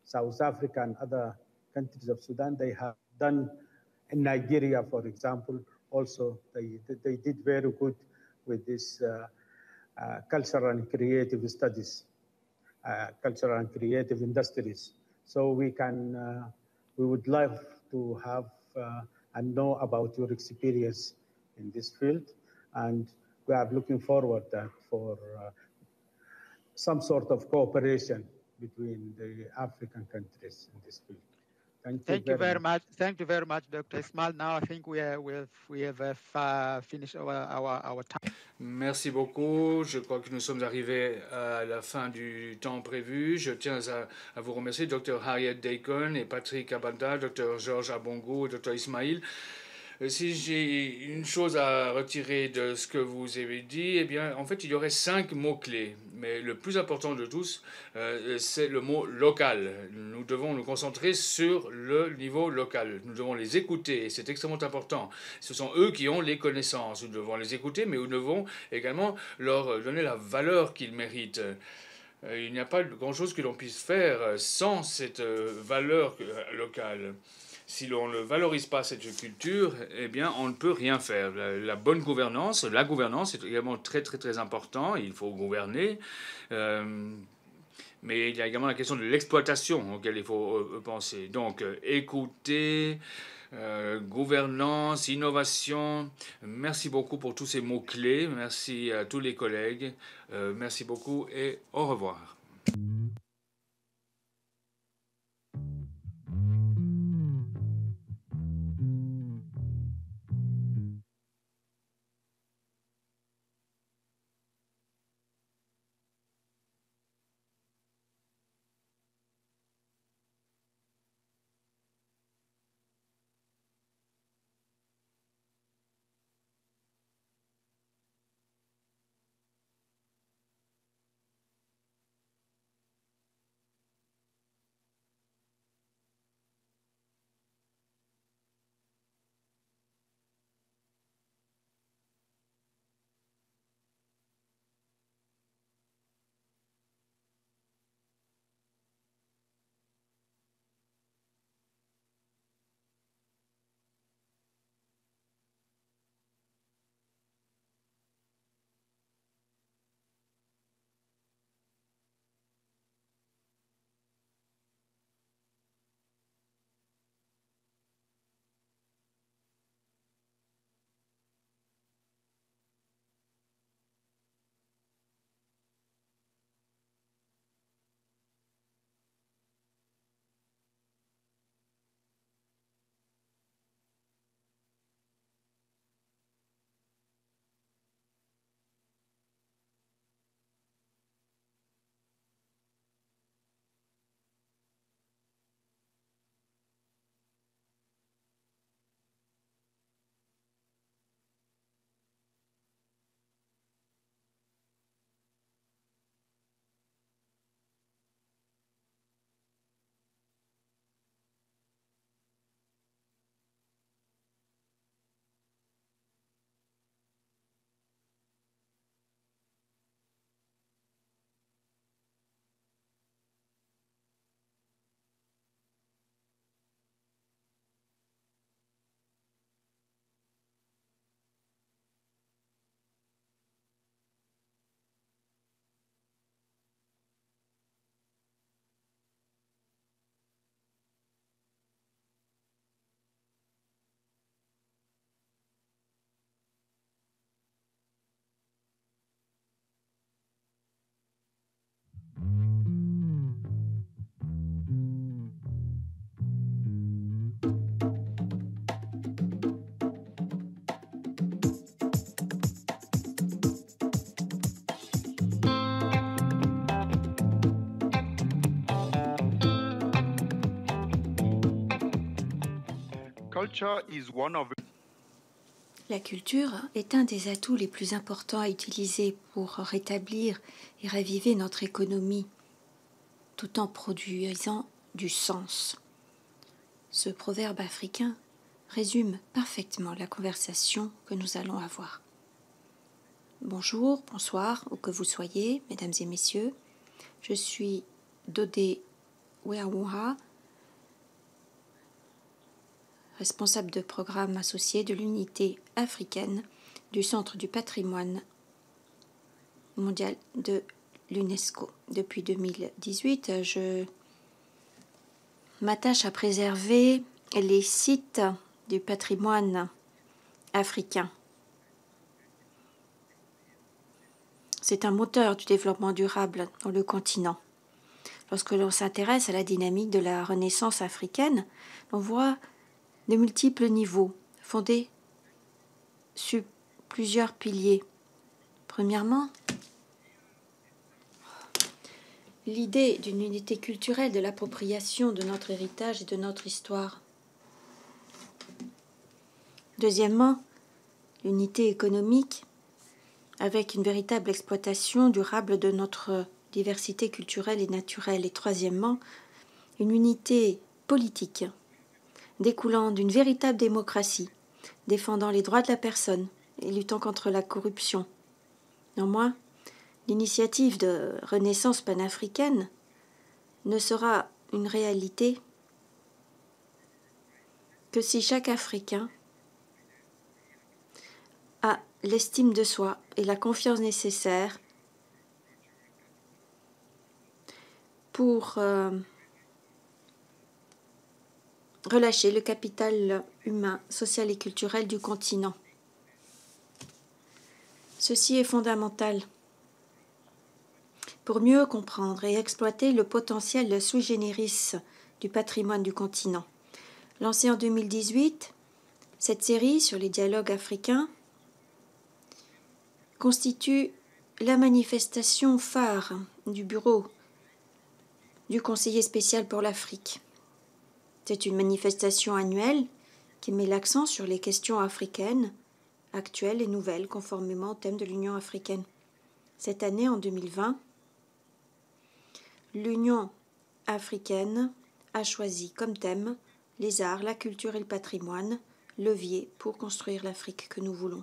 South Africa and other countries of Sudan, they have done in Nigeria, for example, also they did very good with this cultural and creative studies, cultural and creative industries. So we would love to have and know about your experience in this field, and we are looking forward for some sort of cooperation between the African countries in this field. Thank you very much. Thank you very much, Dr. Ismail. Now I think we have finished our time. Merci beaucoup. Je crois que nous sommes arrivés à la fin du temps prévu. Je tiens à vous remercier, Dr. Harriet Deacon et Patrick Abanda, Dr. Georges Abongo et Dr. Ismail. Si j'ai une chose à retirer de ce que vous avez dit, eh bien, en fait, il y aurait 5 mots-clés. Mais le plus important de tous, c'est le mot local. Nous devons nous concentrer sur le niveau local. Nous devons les écouter, et c'est extrêmement important. Ce sont eux qui ont les connaissances. Nous devons les écouter, mais nous devons également leur donner la valeur qu'ils méritent. Il n'y a pas grand-chose que l'on puisse faire sans cette valeur locale. Si l'on ne valorise pas cette culture, eh bien, on ne peut rien faire. La bonne gouvernance, la gouvernance est également très, très, très important. Il faut gouverner. Mais il y a également la question de l'exploitation auquel il faut penser. Donc, écouter, gouvernance, innovation. Merci beaucoup pour tous ces mots-clés. Merci à tous les collègues. Merci beaucoup et au revoir. La culture est un des atouts les plus importants à utiliser pour rétablir et raviver notre économie, tout en produisant du sens. Ce proverbe africain résume parfaitement la conversation que nous allons avoir. Bonjour, bonsoir, où que vous soyez, mesdames et messieurs. Je suis Dodé Weawuha, responsable de programme associé de l'unité africaine du Centre du patrimoine mondial de l'UNESCO. Depuis 2018, je m'attache à préserver les sites du patrimoine africain. C'est un moteur du développement durable dans le continent. Lorsque l'on s'intéresse à la dynamique de la Renaissance africaine, on voit de multiples niveaux fondés sur plusieurs piliers. Premièrement, l'idée d'une unité culturelle de l'appropriation de notre héritage et de notre histoire. Deuxièmement, l'unité économique avec une véritable exploitation durable de notre diversité culturelle et naturelle. Et troisièmement, une unité politique découlant d'une véritable démocratie, défendant les droits de la personne et luttant contre la corruption. Néanmoins, l'initiative de renaissance panafricaine ne sera une réalité que si chaque Africain a l'estime de soi et la confiance nécessaire pour relâcher le capital humain, social et culturel du continent. Ceci est fondamental pour mieux comprendre et exploiter le potentiel sui generis du patrimoine du continent. Lancée en 2018, cette série sur les dialogues africains constitue la manifestation phare du bureau du conseiller spécial pour l'Afrique. C'est une manifestation annuelle qui met l'accent sur les questions africaines, actuelles et nouvelles, conformément au thème de l'Union africaine. Cette année, en 2020, l'Union africaine a choisi comme thème les arts, la culture et le patrimoine, levier pour construire l'Afrique que nous voulons.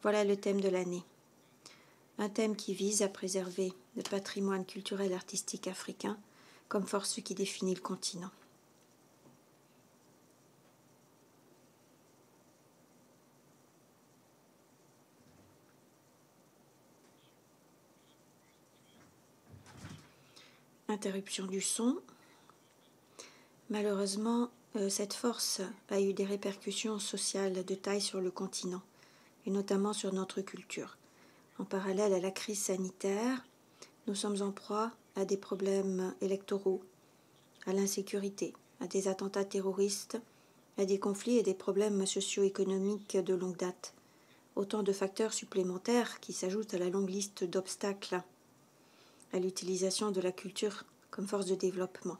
Voilà le thème de l'année. Un thème qui vise à préserver le patrimoine culturel et artistique africain comme force qui définit le continent. Interruption du son. Malheureusement, cette force a eu des répercussions sociales de taille sur le continent, et notamment sur notre culture. En parallèle à la crise sanitaire, nous sommes en proie à des problèmes électoraux, à l'insécurité, à des attentats terroristes, à des conflits et des problèmes socio-économiques de longue date. Autant de facteurs supplémentaires qui s'ajoutent à la longue liste d'obstacles à l'utilisation de la culture comme force de développement.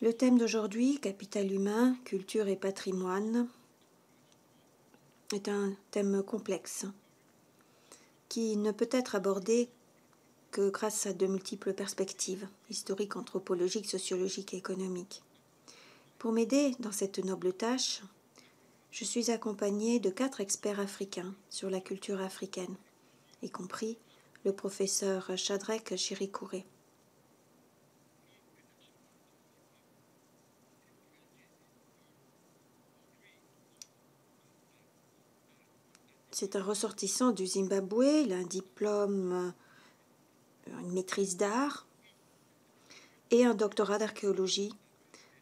Le thème d'aujourd'hui, capital humain, culture et patrimoine, est un thème complexe qui ne peut être abordé que grâce à de multiples perspectives, historiques, anthropologiques, sociologiques et économiques. Pour m'aider dans cette noble tâche, je suis accompagnée de 4 experts africains sur la culture africaine, y compris le professeur Shadrack Chirikouré. C'est un ressortissant du Zimbabwe, il a un diplôme, une maîtrise d'art et un doctorat d'archéologie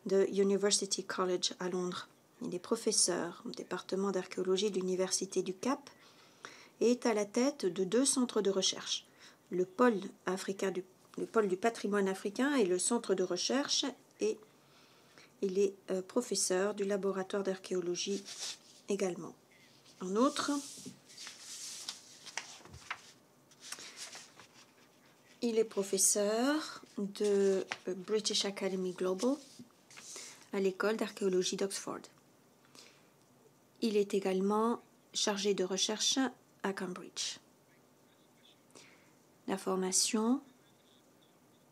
de University College à Londres. Il est professeur au département d'archéologie de l'Université du Cap et est à la tête de 2 centres de recherche, le pôle du patrimoine africain et le centre de recherche, et il est professeur du laboratoire d'archéologie également. En outre, il est professeur de British Academy Global à l'école d'archéologie d'Oxford. Il est également chargé de recherche à Cambridge. La formation,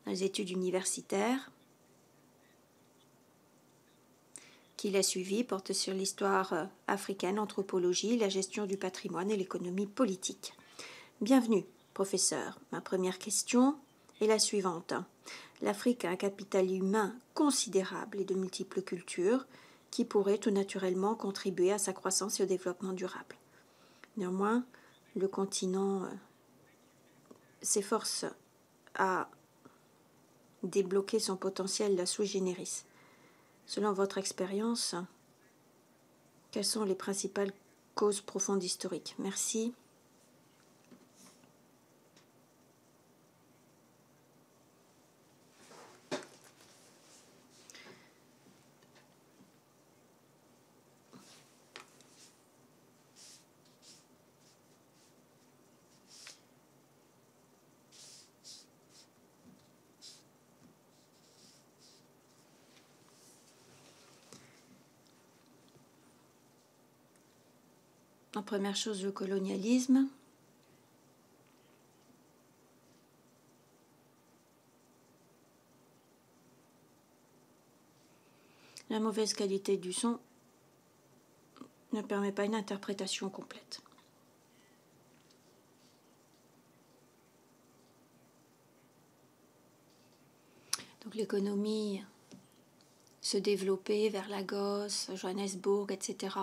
les études universitaires qu'il a suivies portent sur l'histoire africaine, l'anthropologie, la gestion du patrimoine et l'économie politique. Bienvenue, professeur. Ma première question est la suivante. L'Afrique a un capital humain considérable et de multiples cultures qui pourraient tout naturellement contribuer à sa croissance et au développement durable. Néanmoins, le continent s'efforce à débloquer son potentiel sui generis. Selon votre expérience, quelles sont les principales causes profondes historiques? Merci. En première chose, le colonialisme. La mauvaise qualité du son ne permet pas une interprétation complète. Donc l'économie se développait vers Lagos, Johannesburg, etc.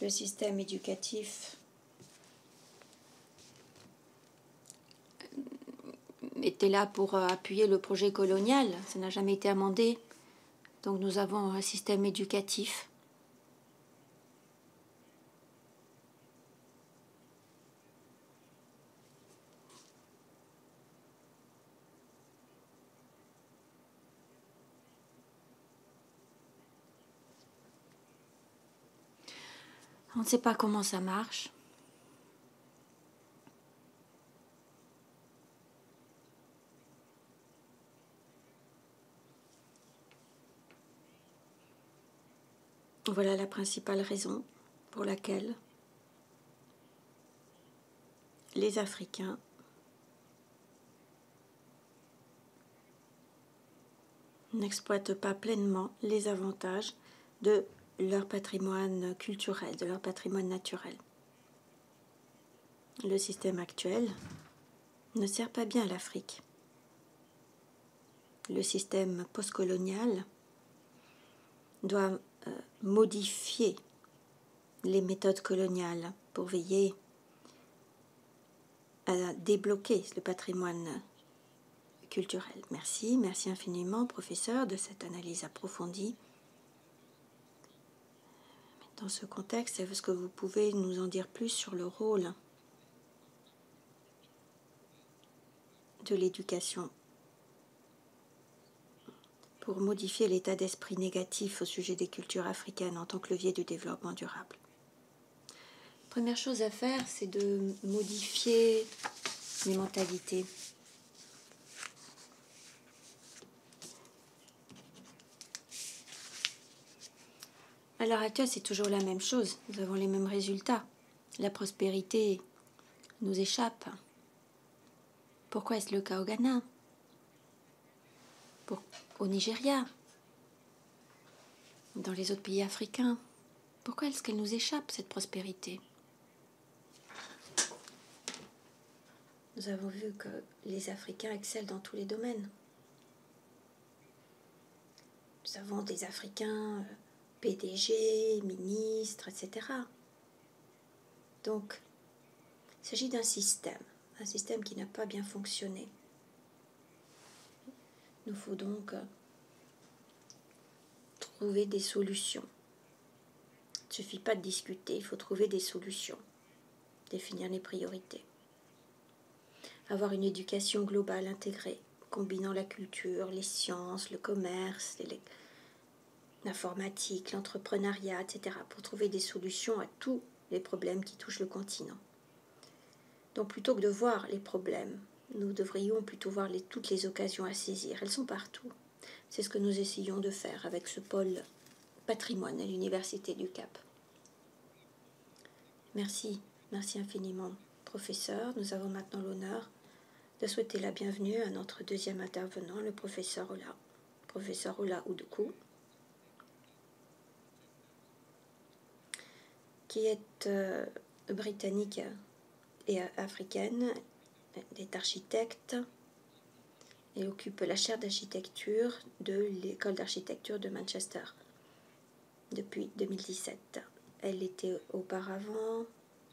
Le système éducatif était là pour appuyer le projet colonial, ça n'a jamais été amendé. Donc nous avons un système éducatif. On ne sait pas comment ça marche. Voilà la principale raison pour laquelle les Africains n'exploitent pas pleinement les avantages de leur patrimoine culturel, de leur patrimoine naturel. Le système actuel ne sert pas bien à l'Afrique. Le système postcolonial doit modifier les méthodes coloniales pour veiller à débloquer le patrimoine culturel. Merci infiniment, professeur, de cette analyse approfondie. Dans ce contexte, est-ce que vous pouvez nous en dire plus sur le rôle de l'éducation pour modifier l'état d'esprit négatif au sujet des cultures africaines en tant que levier du développement durable? Première chose à faire, c'est de modifier les mentalités. À l'heure actuelle, c'est toujours la même chose. Nous avons les mêmes résultats. La prospérité nous échappe. Pourquoi est-ce le cas au Ghana? Au Nigeria? Dans les autres pays africains? Pourquoi est-ce qu'elle nous échappe, cette prospérité? Nous avons vu que les Africains excellent dans tous les domaines. Nous avons des Africains PDG, ministres, etc. Donc, il s'agit d'un système qui n'a pas bien fonctionné. Il nous faut donc trouver des solutions. Il ne suffit pas de discuter, il faut trouver des solutions, définir les priorités. Avoir une éducation globale intégrée, combinant la culture, les sciences, le commerce, l'informatique, l'entrepreneuriat, etc., pour trouver des solutions à tous les problèmes qui touchent le continent. Donc plutôt que de voir les problèmes, nous devrions plutôt voir toutes les occasions à saisir. Elles sont partout. C'est ce que nous essayons de faire avec ce pôle patrimoine à l'Université du Cap. Merci infiniment, professeur. Nous avons maintenant l'honneur de souhaiter la bienvenue à notre deuxième intervenant, le professeur Ola Udoku, qui est britannique et africaine, est architecte et occupe la chaire d'architecture de l'école d'architecture de Manchester depuis 2017. Elle était auparavant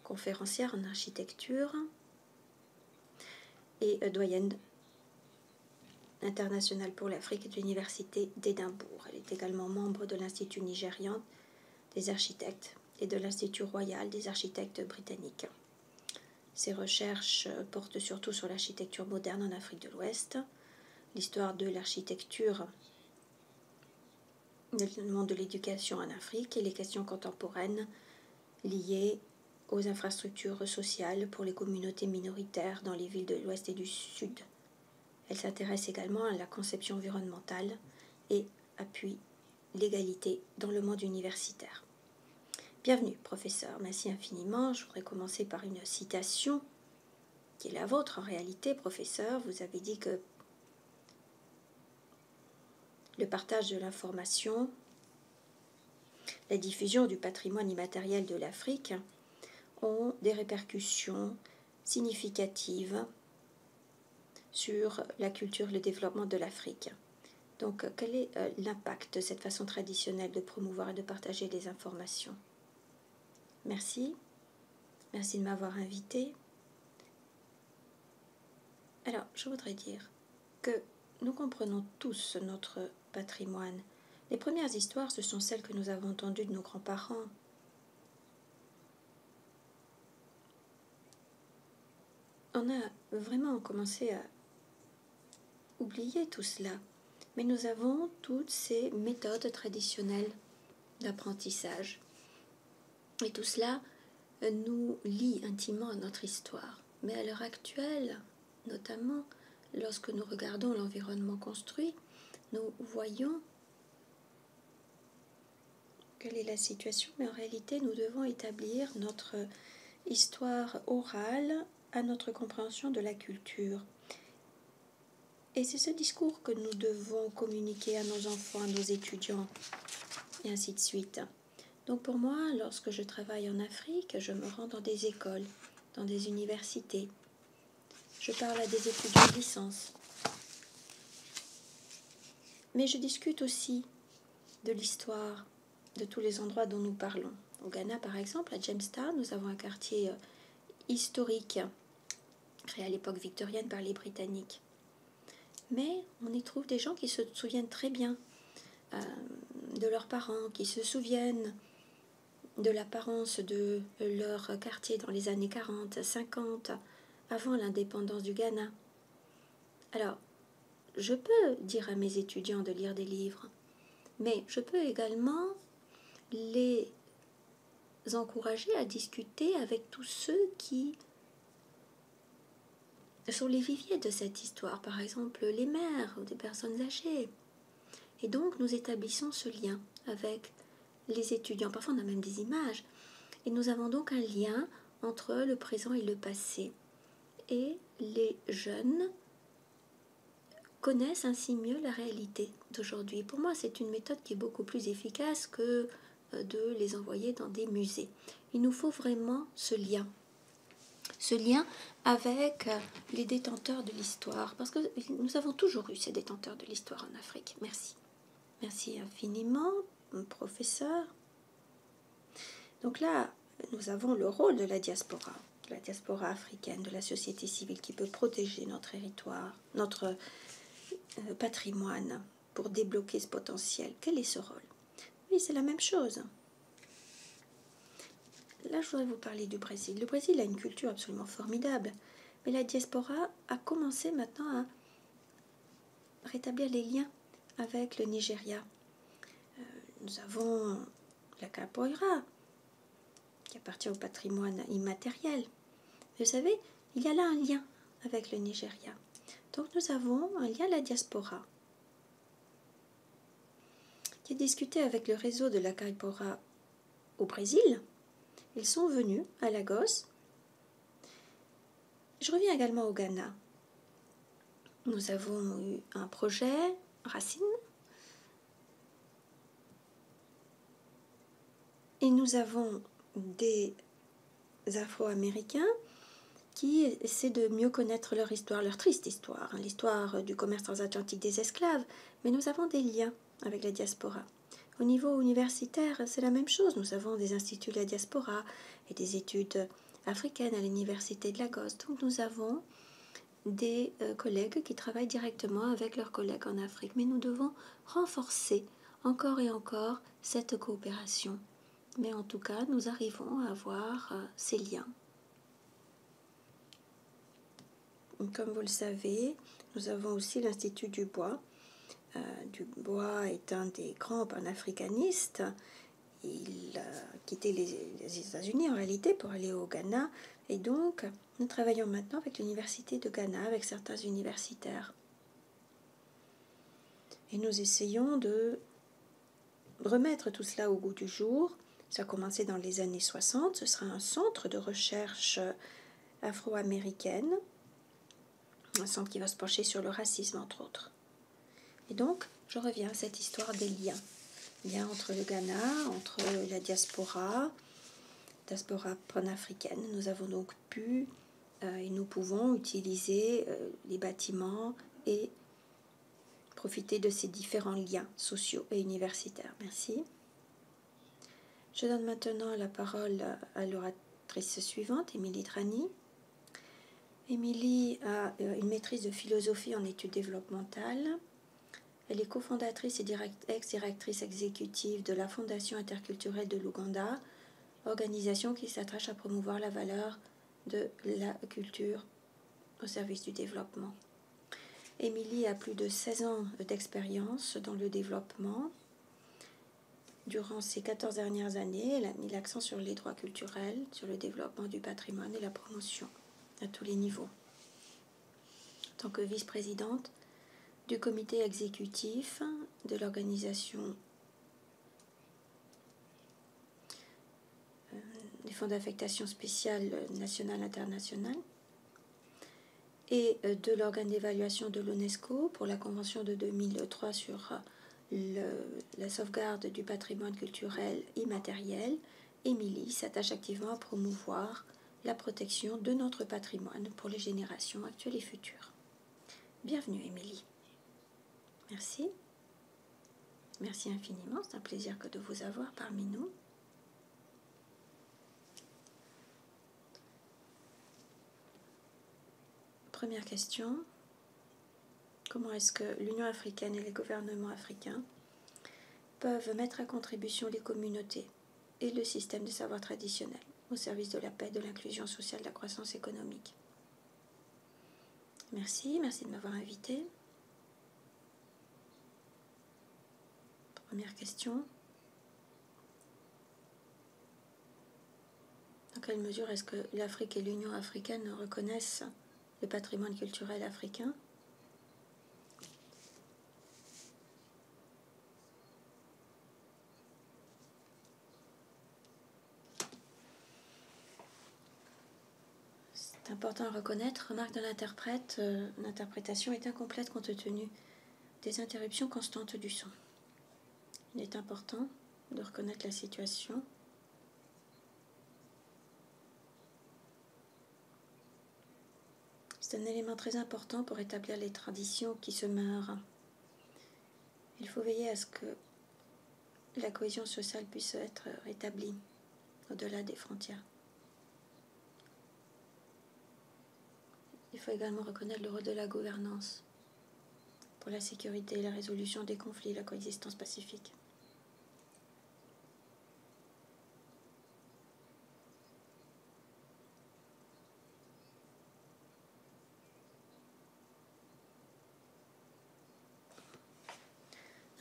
conférencière en architecture et doyenne internationale pour l'Afrique de l'Université d'Édimbourg. Elle est également membre de l'Institut nigérian des architectes et de l'Institut royal des architectes britanniques. Ses recherches portent surtout sur l'architecture moderne en Afrique de l'Ouest, l'histoire de l'architecture, le monde de l'éducation en Afrique et les questions contemporaines liées aux infrastructures sociales pour les communautés minoritaires dans les villes de l'Ouest et du Sud. Elle s'intéresse également à la conception environnementale et appuie l'égalité dans le monde universitaire. Bienvenue, professeur. Merci infiniment. Je voudrais commencer par une citation qui est la vôtre en réalité, professeur. Vous avez dit que le partage de l'information, la diffusion du patrimoine immatériel de l'Afrique ont des répercussions significatives sur la culture et le développement de l'Afrique. Donc, quel est l'impact de cette façon traditionnelle de promouvoir et de partager des informations? Merci. Merci de m'avoir invité. Alors, je voudrais dire que nous comprenons tous notre patrimoine. Les premières histoires, ce sont celles que nous avons entendues de nos grands-parents. On a vraiment commencé à oublier tout cela, mais nous avons toutes ces méthodes traditionnelles d'apprentissage. Et tout cela nous lie intimement à notre histoire. Mais à l'heure actuelle, notamment lorsque nous regardons l'environnement construit, nous voyons quelle est la situation, mais en réalité nous devons établir notre histoire orale à notre compréhension de la culture. Et c'est ce discours que nous devons communiquer à nos enfants, à nos étudiants, et ainsi de suite. Donc pour moi, lorsque je travaille en Afrique, je me rends dans des écoles, dans des universités. Je parle à des étudiants de licence. Mais je discute aussi de l'histoire de tous les endroits dont nous parlons. Au Ghana, par exemple, à Jamestown, nous avons un quartier historique, créé à l'époque victorienne par les Britanniques. Mais on y trouve des gens qui se souviennent très bien de leurs parents, qui se souviennent de l'apparence de leur quartier dans les années 40, 50, avant l'indépendance du Ghana. Alors, je peux dire à mes étudiants de lire des livres, mais je peux également les encourager à discuter avec tous ceux qui sont les viviers de cette histoire, par exemple les mères ou des personnes âgées. Et donc nous établissons ce lien avec les étudiants. Parfois on a même des images. Et nous avons donc un lien entre le présent et le passé. Et les jeunes connaissent ainsi mieux la réalité d'aujourd'hui. Pour moi, c'est une méthode qui est beaucoup plus efficace que de les envoyer dans des musées. Il nous faut vraiment ce lien avec les détenteurs de l'histoire, parce que nous avons toujours eu ces détenteurs de l'histoire en Afrique. Merci. Merci infiniment, professeur. Donc là, nous avons le rôle de la diaspora africaine, de la société civile qui peut protéger notre territoire, notre patrimoine pour débloquer ce potentiel. Quel est ce rôle? Oui, c'est la même chose. Là, je voudrais vous parler du Brésil. Le Brésil a une culture absolument formidable, mais la diaspora a commencé maintenant à rétablir les liens avec le Nigeria. Nous avons la capoeira, qui appartient au patrimoine immatériel. Vous savez, il y a là un lien avec le Nigeria. Donc nous avons un lien à la diaspora, qui a discuté avec le réseau de la capoeira au Brésil. Ils sont venus à Lagos. Je reviens également au Ghana. Nous avons eu un projet, Racine, et nous avons des Afro-Américains qui essaient de mieux connaître leur histoire, leur triste histoire, l'histoire du commerce transatlantique des esclaves, mais nous avons des liens avec la diaspora. Au niveau universitaire, c'est la même chose. Nous avons des instituts de la diaspora et des études africaines à l'université de Lagos. Donc nous avons des collègues qui travaillent directement avec leurs collègues en Afrique. Mais nous devons renforcer encore et encore cette coopération. Mais en tout cas, nous arrivons à avoir ces liens. Comme vous le savez, nous avons aussi l'Institut du Bois. Dubois est un des grands panafricanistes. Il a quitté les États-Unis en réalité pour aller au Ghana. Et donc, nous travaillons maintenant avec l'Université de Ghana, avec certains universitaires. Et nous essayons de remettre tout cela au goût du jour. Ça a commencé dans les années 60. Ce sera un centre de recherche afro-américaine, un centre qui va se pencher sur le racisme, entre autres. Et donc, je reviens à cette histoire des liens entre le Ghana, entre la diaspora panafricaine. Nous avons donc pu et nous pouvons utiliser les bâtiments et profiter de ces différents liens sociaux et universitaires. Merci. Je donne maintenant la parole à l'oratrice suivante, Émilie Drani. Émilie a une maîtrise de philosophie en études développementales. Elle est cofondatrice et ex-directrice exécutive de la Fondation interculturelle de l'Ouganda, organisation qui s'attache à promouvoir la valeur de la culture au service du développement. Émilie a plus de 16 ans d'expérience dans le développement. Durant ces 14 dernières années, elle a mis l'accent sur les droits culturels, sur le développement du patrimoine et la promotion à tous les niveaux. En tant que vice-présidente du comité exécutif de l'organisation des fonds d'affectation spéciale nationale internationale et de l'organe d'évaluation de l'UNESCO pour la Convention de 2003 sur la sauvegarde du patrimoine culturel immatériel, Émilie s'attache activement à promouvoir la protection de notre patrimoine pour les générations actuelles et futures. Bienvenue Émilie. Merci. Merci infiniment, c'est un plaisir que de vous avoir parmi nous. Première question. Comment est-ce que l'Union africaine et les gouvernements africains peuvent mettre à contribution les communautés et le système de savoir traditionnel au service de la paix, de l'inclusion sociale, de la croissance économique? Merci de m'avoir invité. Première question. Dans quelle mesure est-ce que l'Afrique et l'Union africaine reconnaissent le patrimoine culturel africain ? C'est important à reconnaître. Remarque de l'interprète, l'interprétation est incomplète compte tenu des interruptions constantes du son. Il est important de reconnaître la situation. C'est un élément très important pour établir les traditions qui se meurent. Il faut veiller à ce que la cohésion sociale puisse être rétablie au-delà des frontières. Il faut également reconnaître le rôle de la gouvernance pour la sécurité, la résolution des conflits, la coexistence pacifique.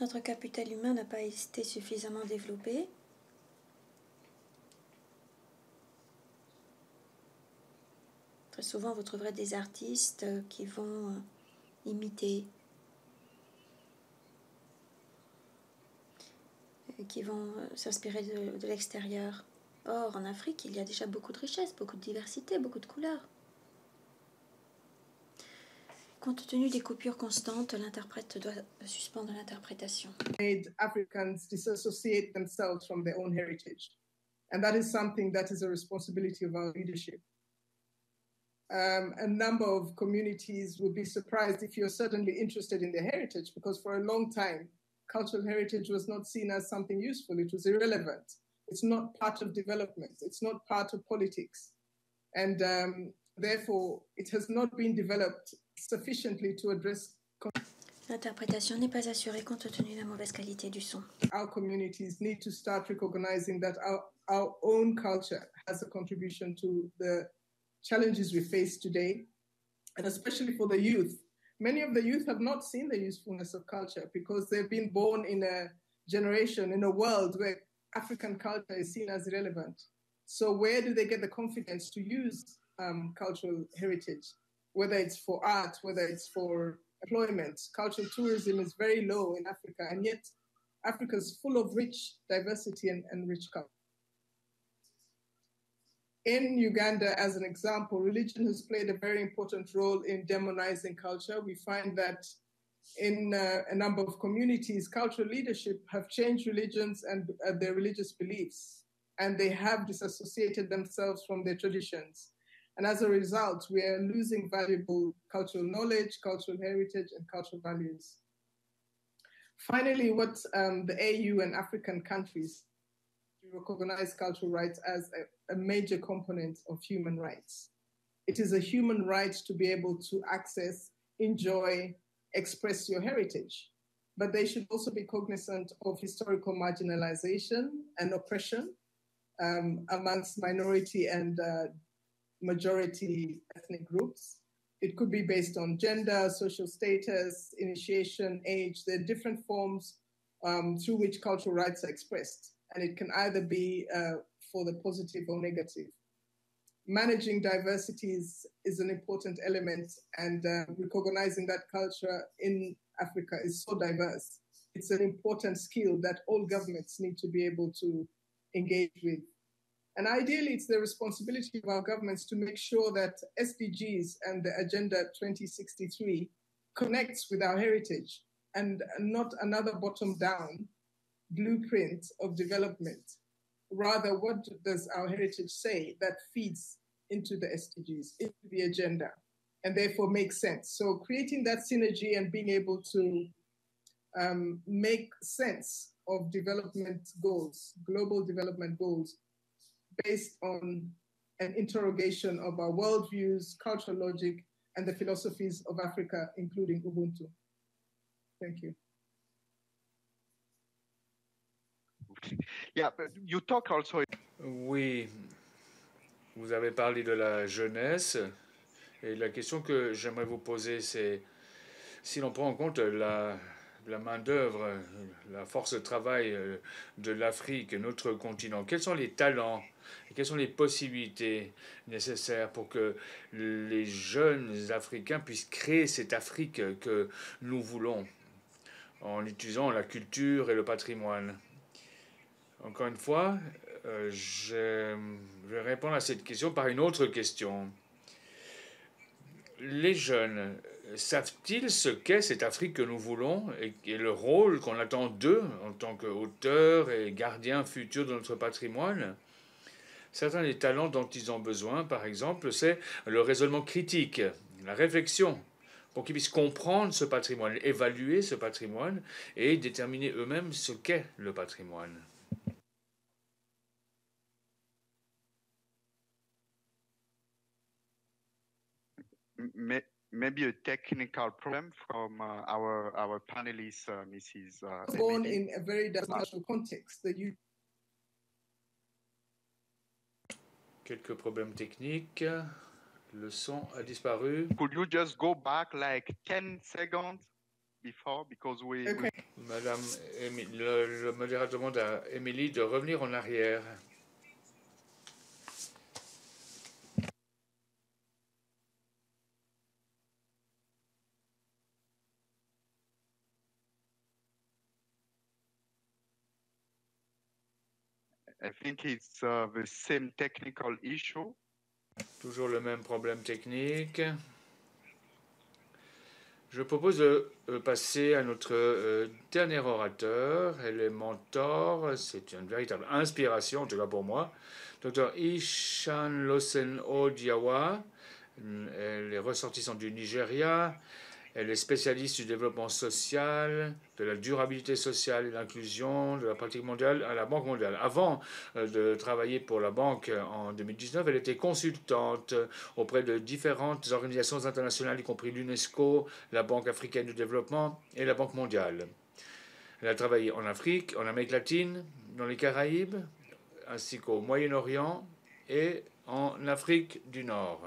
Notre capital humain n'a pas été suffisamment développé. Très souvent, vous trouverez des artistes qui vont imiter, qui vont s'inspirer de l'extérieur. Or, en Afrique, il y a déjà beaucoup de richesses, beaucoup de diversité, beaucoup de couleurs. Compte tenu des coupures constantes, l'interprète doit suspendre l'interprétation. Africans disassociate themselves from their own heritage. And that is something that is a responsibility of our leadership. A number of communities will be surprised if you're certainly interested in their heritage, because for a long time, cultural heritage was not seen as something useful. It was irrelevant. It's not part of development. It's not part of politics. And therefore, it has not been developed sufficiently to address. L'interprétation n'est pas assurée compte tenu de la mauvaise qualité du son. Our communities need to start recognizing that our own culture has a contribution to the challenges we face today, and especially for the youth. Many of the youth have not seen the usefulness of culture because they've been born in a generation, in a world where African culture is seen as irrelevant. So where do they get the confidence to use cultural heritage, whether it's for art, whether it's for employment? Cultural tourism is very low in Africa, and yet Africa is full of rich diversity and rich culture. In Uganda, as an example, religion has played a very important role in demonizing culture. We find that in a number of communities, cultural leadership have changed religions and their religious beliefs, and they have disassociated themselves from their traditions. And as a result, we are losing valuable cultural knowledge, cultural heritage, and cultural values. Finally, what the AU and African countries recognize cultural rights as a major component of human rights. It is a human right to be able to access, enjoy, express your heritage. But they should also be cognizant of historical marginalization and oppression amongst minority and majority ethnic groups. It could be based on gender, social status, initiation, age. There are different forms through which cultural rights are expressed, and it can either be for the positive or negative. Managing diversities is an important element, and recognizing that culture in Africa is so diverse. It's an important skill that all governments need to be able to engage with. And ideally, it's the responsibility of our governments to make sure that SDGs and the Agenda 2063 connects with our heritage and not another bottom-down blueprint of development. Rather, what does our heritage say that feeds into the SDGs, into the agenda, and therefore makes sense? So creating that synergy and being able to make sense of development goals, global development goals, based on an interrogation of our worldviews, cultural logic, and the philosophies of Africa, including Ubuntu. Thank you. Yeah, but you talk also. Oui, vous avez parlé de la jeunesse. Et la question que j'aimerais vous poser, c'est si l'on prend en compte la main-d'œuvre, la force de travail de l'Afrique, notre continent, quels sont les talents et quelles sont les possibilités nécessaires pour que les jeunes Africains puissent créer cette Afrique que nous voulons en utilisant la culture et le patrimoine? Encore une fois, je vais répondre à cette question par une autre question. Les jeunes savent-ils ce qu'est cette Afrique que nous voulons et le rôle qu'on attend d'eux en tant qu'auteurs et gardiens futurs de notre patrimoine? Certains des talents dont ils ont besoin, par exemple, c'est le raisonnement critique, la réflexion, pour qu'ils puissent comprendre ce patrimoine, évaluer ce patrimoine et déterminer eux-mêmes ce qu'est le patrimoine. Maybe a technical problem from our panelist, Mrs. Born Emily. in a very diverse context. Quelques problèmes techniques. Le son a disparu. Could you just go back like 10 seconds before, because we... Okay. Madame, le modérateur demande à Émilie de revenir en arrière. I think it's the same technical issue. Toujours le même problème technique. Je propose de passer à notre dernier orateur. Elle est mentor. C'est une véritable inspiration, en tout cas pour moi. Dr Ishanlosen Odiawa. Elle est ressortissante du Nigeria. Elle est spécialiste du développement social, de la durabilité sociale et l'inclusion, de la pratique mondiale à la Banque mondiale. Avant de travailler pour la Banque en 2019, elle était consultante auprès de différentes organisations internationales, y compris l'UNESCO, la Banque africaine de développement et la Banque mondiale. Elle a travaillé en Afrique, en Amérique latine, dans les Caraïbes, ainsi qu'au Moyen-Orient et en Afrique du Nord.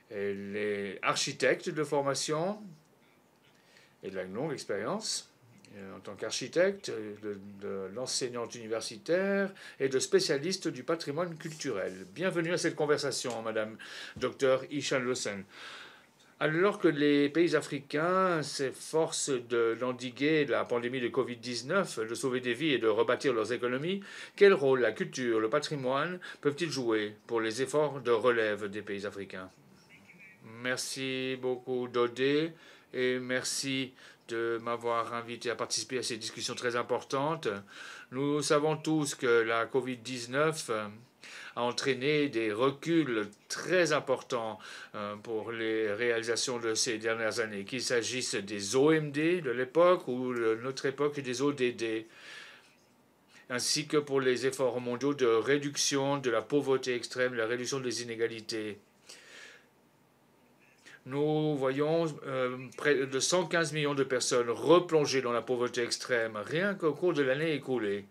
Elle est architecte de formation et de la longue expérience en tant qu'architecte, de l'enseignante universitaire et de spécialiste du patrimoine culturel. Bienvenue à cette conversation, Madame Dr Ishanlosen. Alors que les pays africains s'efforcent d'endiguer la pandémie de Covid-19, de sauver des vies et de rebâtir leurs économies, quel rôle la culture, le patrimoine peuvent-ils jouer pour les efforts de relève des pays africains? Merci beaucoup, Dodé, et merci de m'avoir invité à participer à ces discussions très importantes. Nous savons tous que la Covid-19 a entraîné des reculs très importants pour les réalisations de ces dernières années, qu'il s'agisse des OMD de l'époque ou de notre époque des ODD. ainsi que pour les efforts mondiaux de réduction de la pauvreté extrême, la réduction des inégalités. Nous voyons près de 115 millions de personnes replongées dans la pauvreté extrême, rien qu'au cours de l'année écoulée.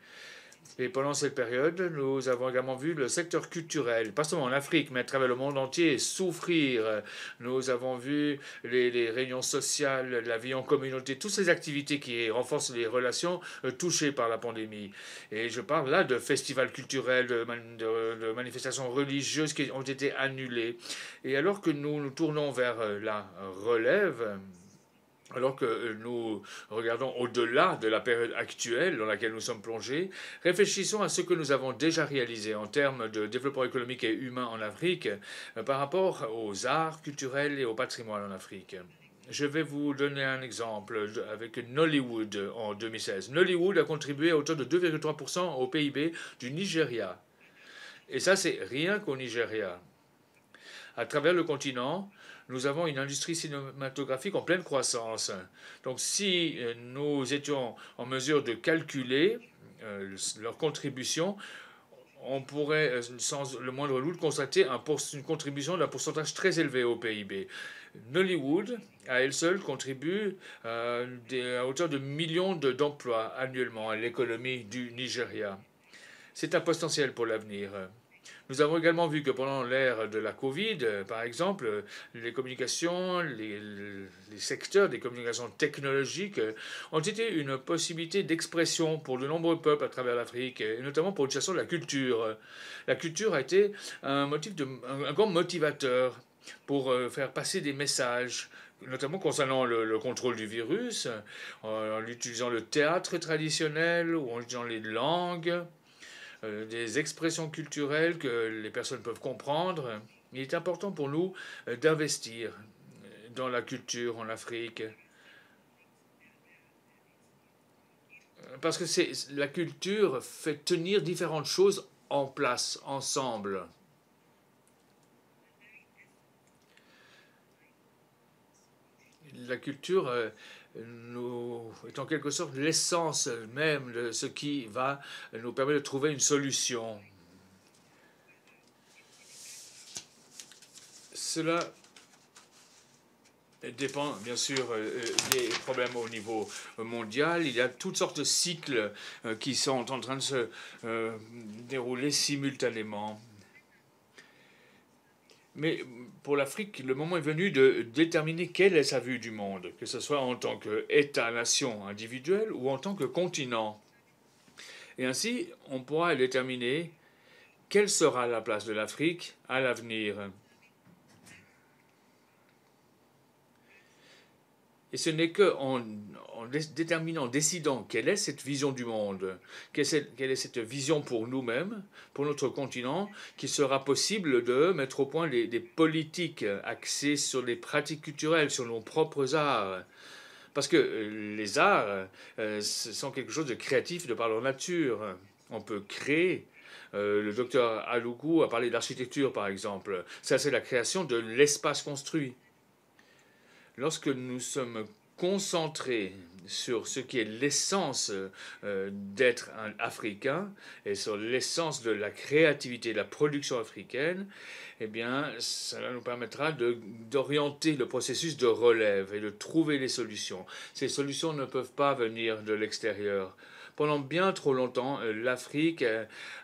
Et pendant cette période, nous avons également vu le secteur culturel, pas seulement en Afrique, mais à travers le monde entier, souffrir. Nous avons vu les réunions sociales, la vie en communauté, toutes ces activités qui renforcent les relations touchées par la pandémie. Et je parle là de festivals culturels, de manifestations religieuses qui ont été annulées. Et alors que nous nous tournons vers la relève, alors que nous regardons au-delà de la période actuelle dans laquelle nous sommes plongés, réfléchissons à ce que nous avons déjà réalisé en termes de développement économique et humain en Afrique par rapport aux arts culturels et au patrimoine en Afrique. Je vais vous donner un exemple avec Nollywood en 2016. Nollywood a contribué à hauteur de 2,3% au PIB du Nigeria. Et ça, c'est rien qu'au Nigeria. À travers le continent, nous avons une industrie cinématographique en pleine croissance. Donc si nous étions en mesure de calculer leur contribution, on pourrait, sans le moindre doute, constater une contribution d'un pourcentage très élevé au PIB. Nollywood, à elle seule, contribue à hauteur de millions d'emplois annuellement à l'économie du Nigeria. C'est un potentiel pour l'avenir. Nous avons également vu que pendant l'ère de la Covid, par exemple, les communications, les secteurs des communications technologiques ont été une possibilité d'expression pour de nombreux peuples à travers l'Afrique, et notamment pour l'utilisation de la culture. La culture a été un grand motivateur pour faire passer des messages, notamment concernant le contrôle du virus, en utilisant le théâtre traditionnel ou en utilisant les langues, des expressions culturelles que les personnes peuvent comprendre. Il est important pour nous d'investir dans la culture en Afrique. Parce que la culture fait tenir différentes choses en place, ensemble. La culture est en quelque sorte l'essence même de ce qui va nous permettre de trouver une solution. Cela dépend bien sûr des problèmes au niveau mondial. Il y a toutes sortes de cycles qui sont en train de se dérouler simultanément. Mais pour l'Afrique, le moment est venu de déterminer quelle est sa vue du monde, que ce soit en tant qu'État-nation individuel ou en tant que continent. Et ainsi, on pourra déterminer quelle sera la place de l'Afrique à l'avenir. Et ce n'est qu'en déterminant, décidant quelle est cette vision du monde, quelle est cette vision pour nous-mêmes, pour notre continent, qu'il sera possible de mettre au point des politiques axées sur les pratiques culturelles, sur nos propres arts. Parce que les arts sont quelque chose de créatif de par leur nature. On peut créer. Le docteur Aloukou a parlé d'architecture, par exemple. Ça, c'est la création de l'espace construit. Lorsque nous sommes concentrés sur ce qui est l'essence d'être un Africain et sur l'essence de la créativité, de la production africaine, eh bien, cela nous permettra d'orienter le processus de relève et de trouver les solutions. Ces solutions ne peuvent pas venir de l'extérieur. Pendant bien trop longtemps, l'Afrique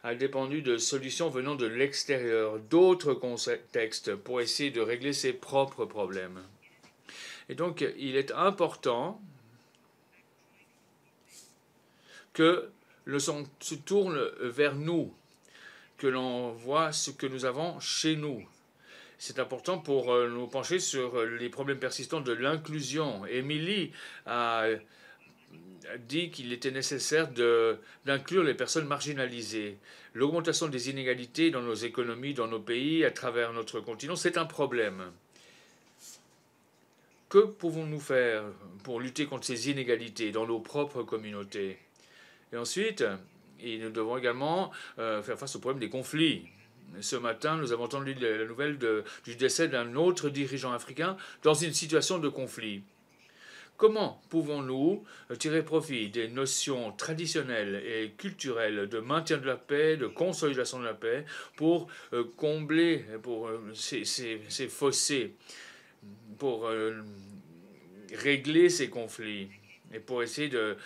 a dépendu de solutions venant de l'extérieur, d'autres contextes, pour essayer de régler ses propres problèmes. Et donc, il est important que le son se tourne vers nous, que l'on voit ce que nous avons chez nous. C'est important pour nous pencher sur les problèmes persistants de l'inclusion. Émilie a dit qu'il était nécessaire d'inclure les personnes marginalisées. L'augmentation des inégalités dans nos économies, dans nos pays, à travers notre continent, c'est un problème. Que pouvons-nous faire pour lutter contre ces inégalités dans nos propres communautés? Et ensuite, nous devons également faire face au problème des conflits. Ce matin, nous avons entendu la nouvelle du décès d'un autre dirigeant africain dans une situation de conflit. Comment pouvons-nous tirer profit des notions traditionnelles et culturelles de maintien de la paix, de consolidation de la paix, pour combler ces fossés, pour régler ces conflits et pour essayer de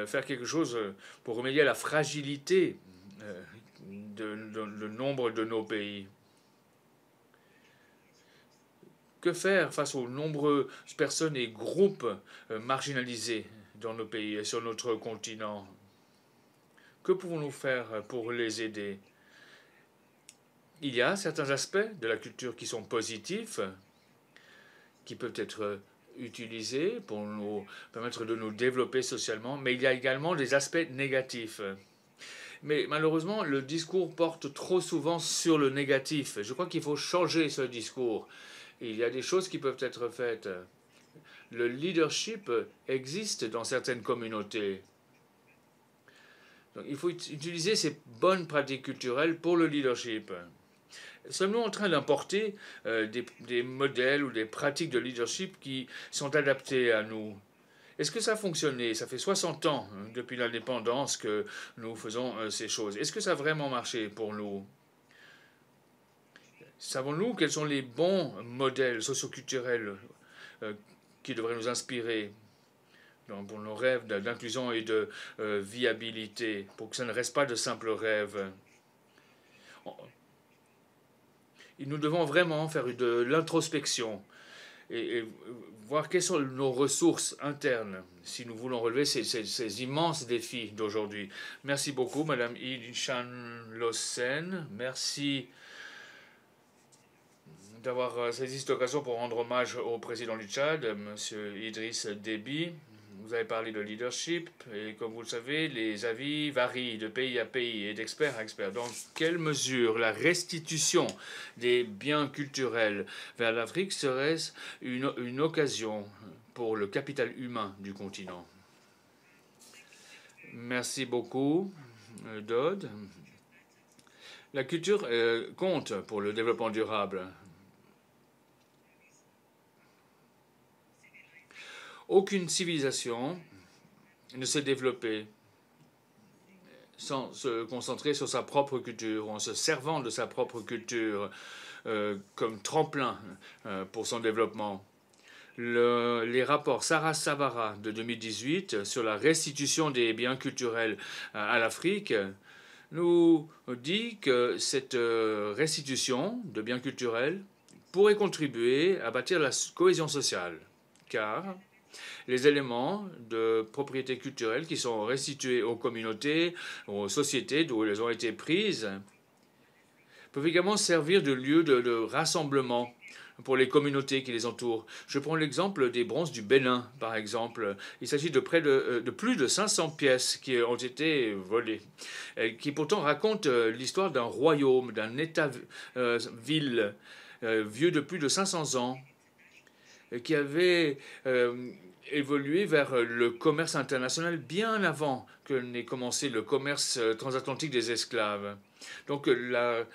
faire quelque chose pour remédier à la fragilité de nombre de nos pays. Que faire face aux nombreuses personnes et groupes marginalisés dans nos pays et sur notre continent? Que pouvons-nous faire pour les aider? Il y a certains aspects de la culture qui sont positifs, qui peuvent être utilisés pour nous permettre de nous développer socialement, mais il y a également des aspects négatifs. Mais malheureusement, le discours porte trop souvent sur le négatif. Je crois qu'il faut changer ce discours. Il y a des choses qui peuvent être faites. Le leadership existe dans certaines communautés. Donc, il faut utiliser ces bonnes pratiques culturelles pour le leadership. Sommes-nous en train d'importer des modèles ou des pratiques de leadership qui sont adaptés à nous? Est-ce que ça a fonctionné? Ça fait 60 ans depuis l'indépendance que nous faisons ces choses. Est-ce que ça a vraiment marché pour nous? Savons-nous quels sont les bons modèles socioculturels qui devraient nous inspirer pour nos rêves d'inclusion et de viabilité, pour que ça ne reste pas de simples rêves? Nous devons vraiment faire de l'introspection et voir quelles sont nos ressources internes si nous voulons relever ces immenses défis d'aujourd'hui. Merci beaucoup, Madame Ilchan Lossen. Merci d'avoir saisi cette occasion pour rendre hommage au président du Tchad, M. Idriss Déby. Vous avez parlé de leadership et comme vous le savez, les avis varient de pays à pays et d'expert à expert. Dans quelle mesure la restitution des biens culturels vers l'Afrique serait-ce une occasion pour le capital humain du continent? Merci beaucoup, Dodd. La culture compte pour le développement durable. Aucune civilisation ne s'est développée sans se concentrer sur sa propre culture, en se servant de sa propre culture comme tremplin pour son développement. Les rapports Sarah Savara de 2018 sur la restitution des biens culturels à l'Afrique nous dit que cette restitution de biens culturels pourrait contribuer à bâtir la cohésion sociale, car les éléments de propriété culturelle qui sont restitués aux communautés, aux sociétés d'où elles ont été prises, peuvent également servir de lieu de rassemblement pour les communautés qui les entourent. Je prends l'exemple des bronzes du Bénin, par exemple. Il s'agit de plus de 500 pièces qui ont été volées, qui pourtant racontent l'histoire d'un royaume, d'un État-ville vieux de plus de 500 ans, qui avait évolué vers le commerce international bien avant que n'ait commencé le commerce transatlantique des esclaves. Donc la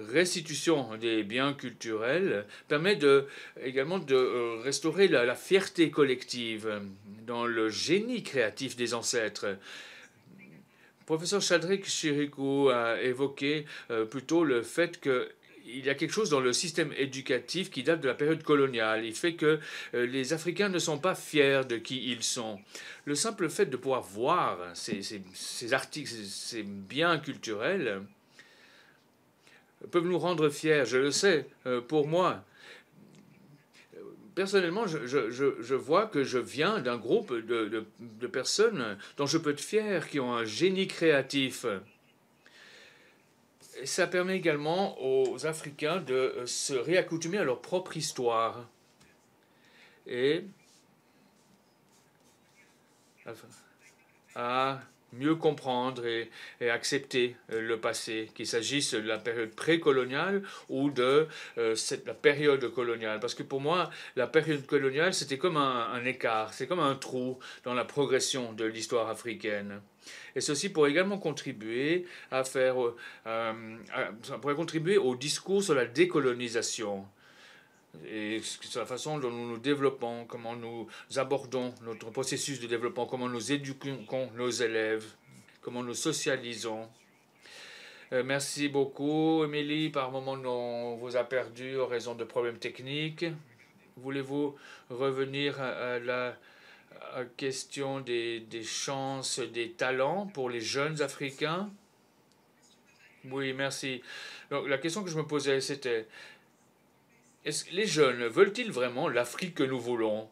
restitution des biens culturels permet également de restaurer la fierté collective dans le génie créatif des ancêtres. Professeur Chadrick Chirikou a évoqué plutôt le fait que il y a quelque chose dans le système éducatif qui date de la période coloniale. Il fait que les Africains ne sont pas fiers de qui ils sont. Le simple fait de pouvoir voir ces articles, ces biens culturels, peuvent nous rendre fiers. Je le sais, pour moi. Personnellement, je vois que je viens d'un groupe de personnes dont je peux être fier, qui ont un génie créatif. Ça permet également aux Africains de se réaccoutumer à leur propre histoire et à mieux comprendre et accepter le passé, qu'il s'agisse de la période précoloniale ou de la période coloniale. Parce que pour moi, la période coloniale, c'était comme un écart, c'est comme un trou dans la progression de l'histoire africaine. Et ceci pourrait également contribuer ça pourrait contribuer au discours sur la décolonisation. et sur la façon dont nous nous développons, comment nous abordons notre processus de développement, comment nous éduquons nos élèves, comment nous socialisons. Merci beaucoup, Émilie. Par moment, on vous a perdu en raison de problèmes techniques. Voulez-vous revenir à la question des chances, des talents pour les jeunes Africains? Oui, merci. Donc, la question que je me posais, c'était, est-ce que les jeunes veulent-ils vraiment l'Afrique que nous voulons?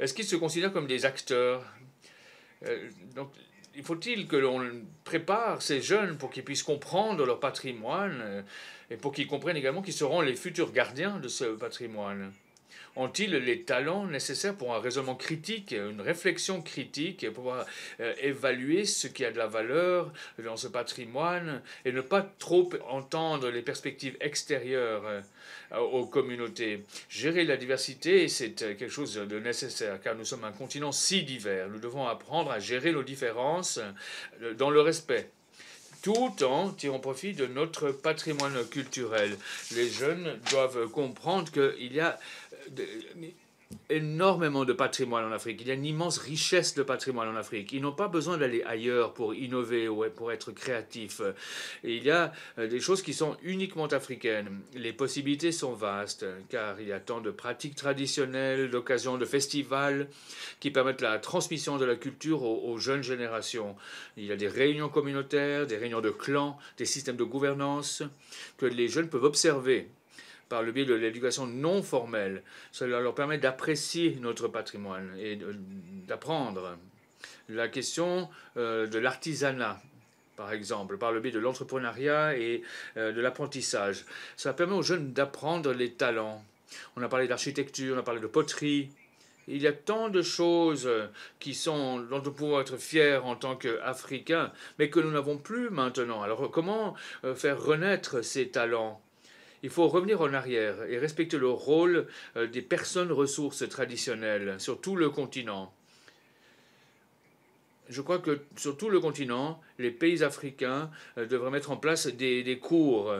Est-ce qu'ils se considèrent comme des acteurs? Donc, il faut-il que l'on prépare ces jeunes pour qu'ils puissent comprendre leur patrimoine et pour qu'ils comprennent également qu'ils seront les futurs gardiens de ce patrimoine? Ont-ils les talents nécessaires pour un raisonnement critique, une réflexion critique, pour pouvoir évaluer ce qui a de la valeur dans ce patrimoine et ne pas trop entendre les perspectives extérieures aux communautés? Gérer la diversité, c'est quelque chose de nécessaire, car nous sommes un continent si divers. Nous devons apprendre à gérer nos différences dans le respect, tout en tirant profit de notre patrimoine culturel. Les jeunes doivent comprendre qu'il y a énormément de patrimoine en Afrique. Il y a une immense richesse de patrimoine en Afrique. Ils n'ont pas besoin d'aller ailleurs pour innover ou pour être créatifs. Et il y a des choses qui sont uniquement africaines. Les possibilités sont vastes, car il y a tant de pratiques traditionnelles, d'occasions, de festivals qui permettent la transmission de la culture aux jeunes générations. Il y a des réunions communautaires, des réunions de clans, des systèmes de gouvernance que les jeunes peuvent observer par le biais de l'éducation non formelle. Cela leur permet d'apprécier notre patrimoine et d'apprendre. La question de l'artisanat, par exemple, par le biais de l'entrepreneuriat et de l'apprentissage. Ça permet aux jeunes d'apprendre les talents. On a parlé d'architecture, on a parlé de poterie. Il y a tant de choses dont nous pouvons être fiers en tant qu'Africains, mais que nous n'avons plus maintenant. Alors comment faire renaître ces talents? Il faut revenir en arrière et respecter le rôle des personnes ressources traditionnelles sur tout le continent. Je crois que sur tout le continent, les pays africains devraient mettre en place des cours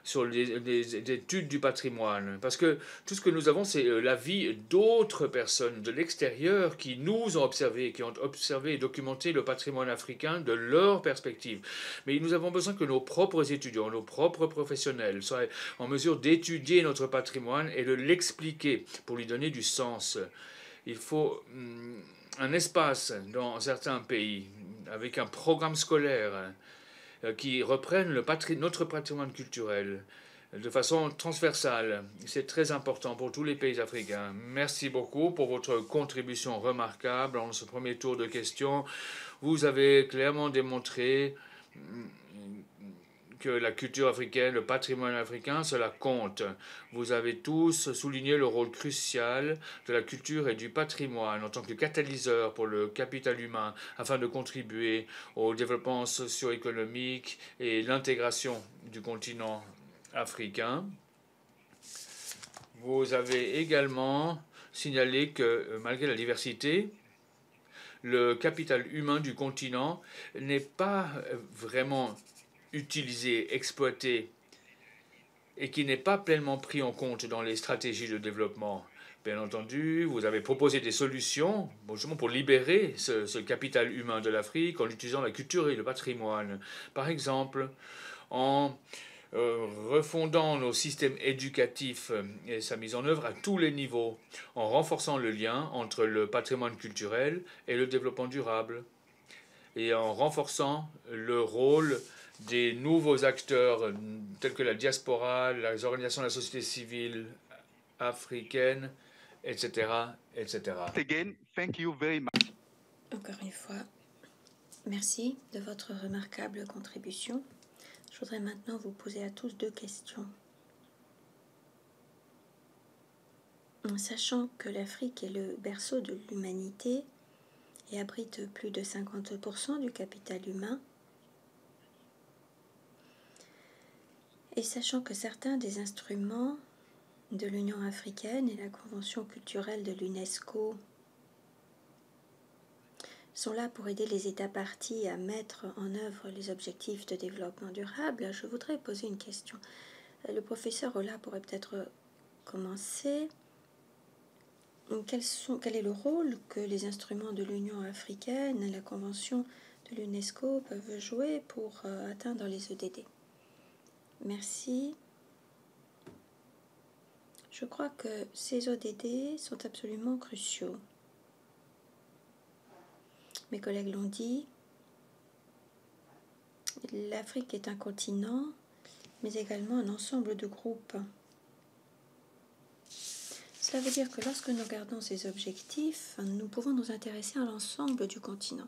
sur les études du patrimoine. Parce que tout ce que nous avons, c'est l'avis d'autres personnes de l'extérieur qui nous ont observé, qui ont observé et documenté le patrimoine africain de leur perspective. Mais nous avons besoin que nos propres étudiants, nos propres professionnels soient en mesure d'étudier notre patrimoine et de l'expliquer pour lui donner du sens. Il faut un espace dans certains pays avec un programme scolaire qui reprennent notre patrimoine culturel de façon transversale. C'est très important pour tous les pays africains. Merci beaucoup pour votre contribution remarquable dans ce premier tour de questions. Vous avez clairement démontré que la culture africaine, le patrimoine africain, cela compte. Vous avez tous souligné le rôle crucial de la culture et du patrimoine en tant que catalyseur pour le capital humain afin de contribuer au développement socio-économique et l'intégration du continent africain. Vous avez également signalé que malgré la diversité, le capital humain du continent n'est pas vraiment utilisé, exploité, et qui n'est pas pleinement pris en compte dans les stratégies de développement. Bien entendu, vous avez proposé des solutions justement pour libérer ce capital humain de l'Afrique en utilisant la culture et le patrimoine. Par exemple, en refondant nos systèmes éducatifs et sa mise en œuvre à tous les niveaux, en renforçant le lien entre le patrimoine culturel et le développement durable, et en renforçant le rôle des nouveaux acteurs tels que la diaspora, les organisations de la société civile africaine, etc., etc. Again, thank you very much. Encore une fois, merci de votre remarquable contribution. Je voudrais maintenant vous poser à tous 2 questions. Sachant que l'Afrique est le berceau de l'humanité et abrite plus de 50% du capital humain, et sachant que certains des instruments de l'Union africaine et la Convention culturelle de l'UNESCO sont là pour aider les États parties à mettre en œuvre les objectifs de développement durable, je voudrais poser une question. Le professeur Ola pourrait peut-être commencer, quel est le rôle que les instruments de l'Union africaine et la Convention de l'UNESCO peuvent jouer pour atteindre les EDD? Merci. Je crois que ces ODD sont absolument cruciaux. Mes collègues l'ont dit, l'Afrique est un continent, mais également un ensemble de groupes. Cela veut dire que lorsque nous regardons ces objectifs, nous pouvons nous intéresser à l'ensemble du continent.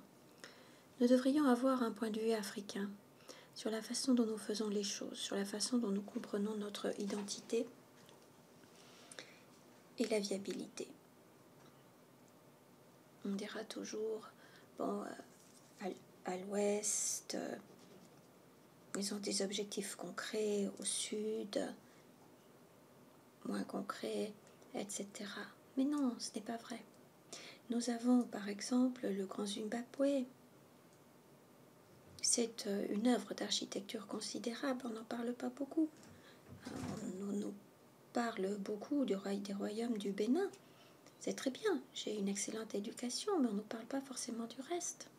Nous devrions avoir un point de vue africain sur la façon dont nous faisons les choses, sur la façon dont nous comprenons notre identité et la viabilité. On dira toujours, bon, à l'ouest, ils ont des objectifs concrets, au sud, moins concrets, etc. Mais non, ce n'est pas vrai. Nous avons par exemple le Grand Zimbabwe. C'est une œuvre d'architecture considérable, on n'en parle pas beaucoup. On nous parle beaucoup des royaumes du Bénin. C'est très bien, j'ai une excellente éducation, mais on ne nous parle pas forcément du reste.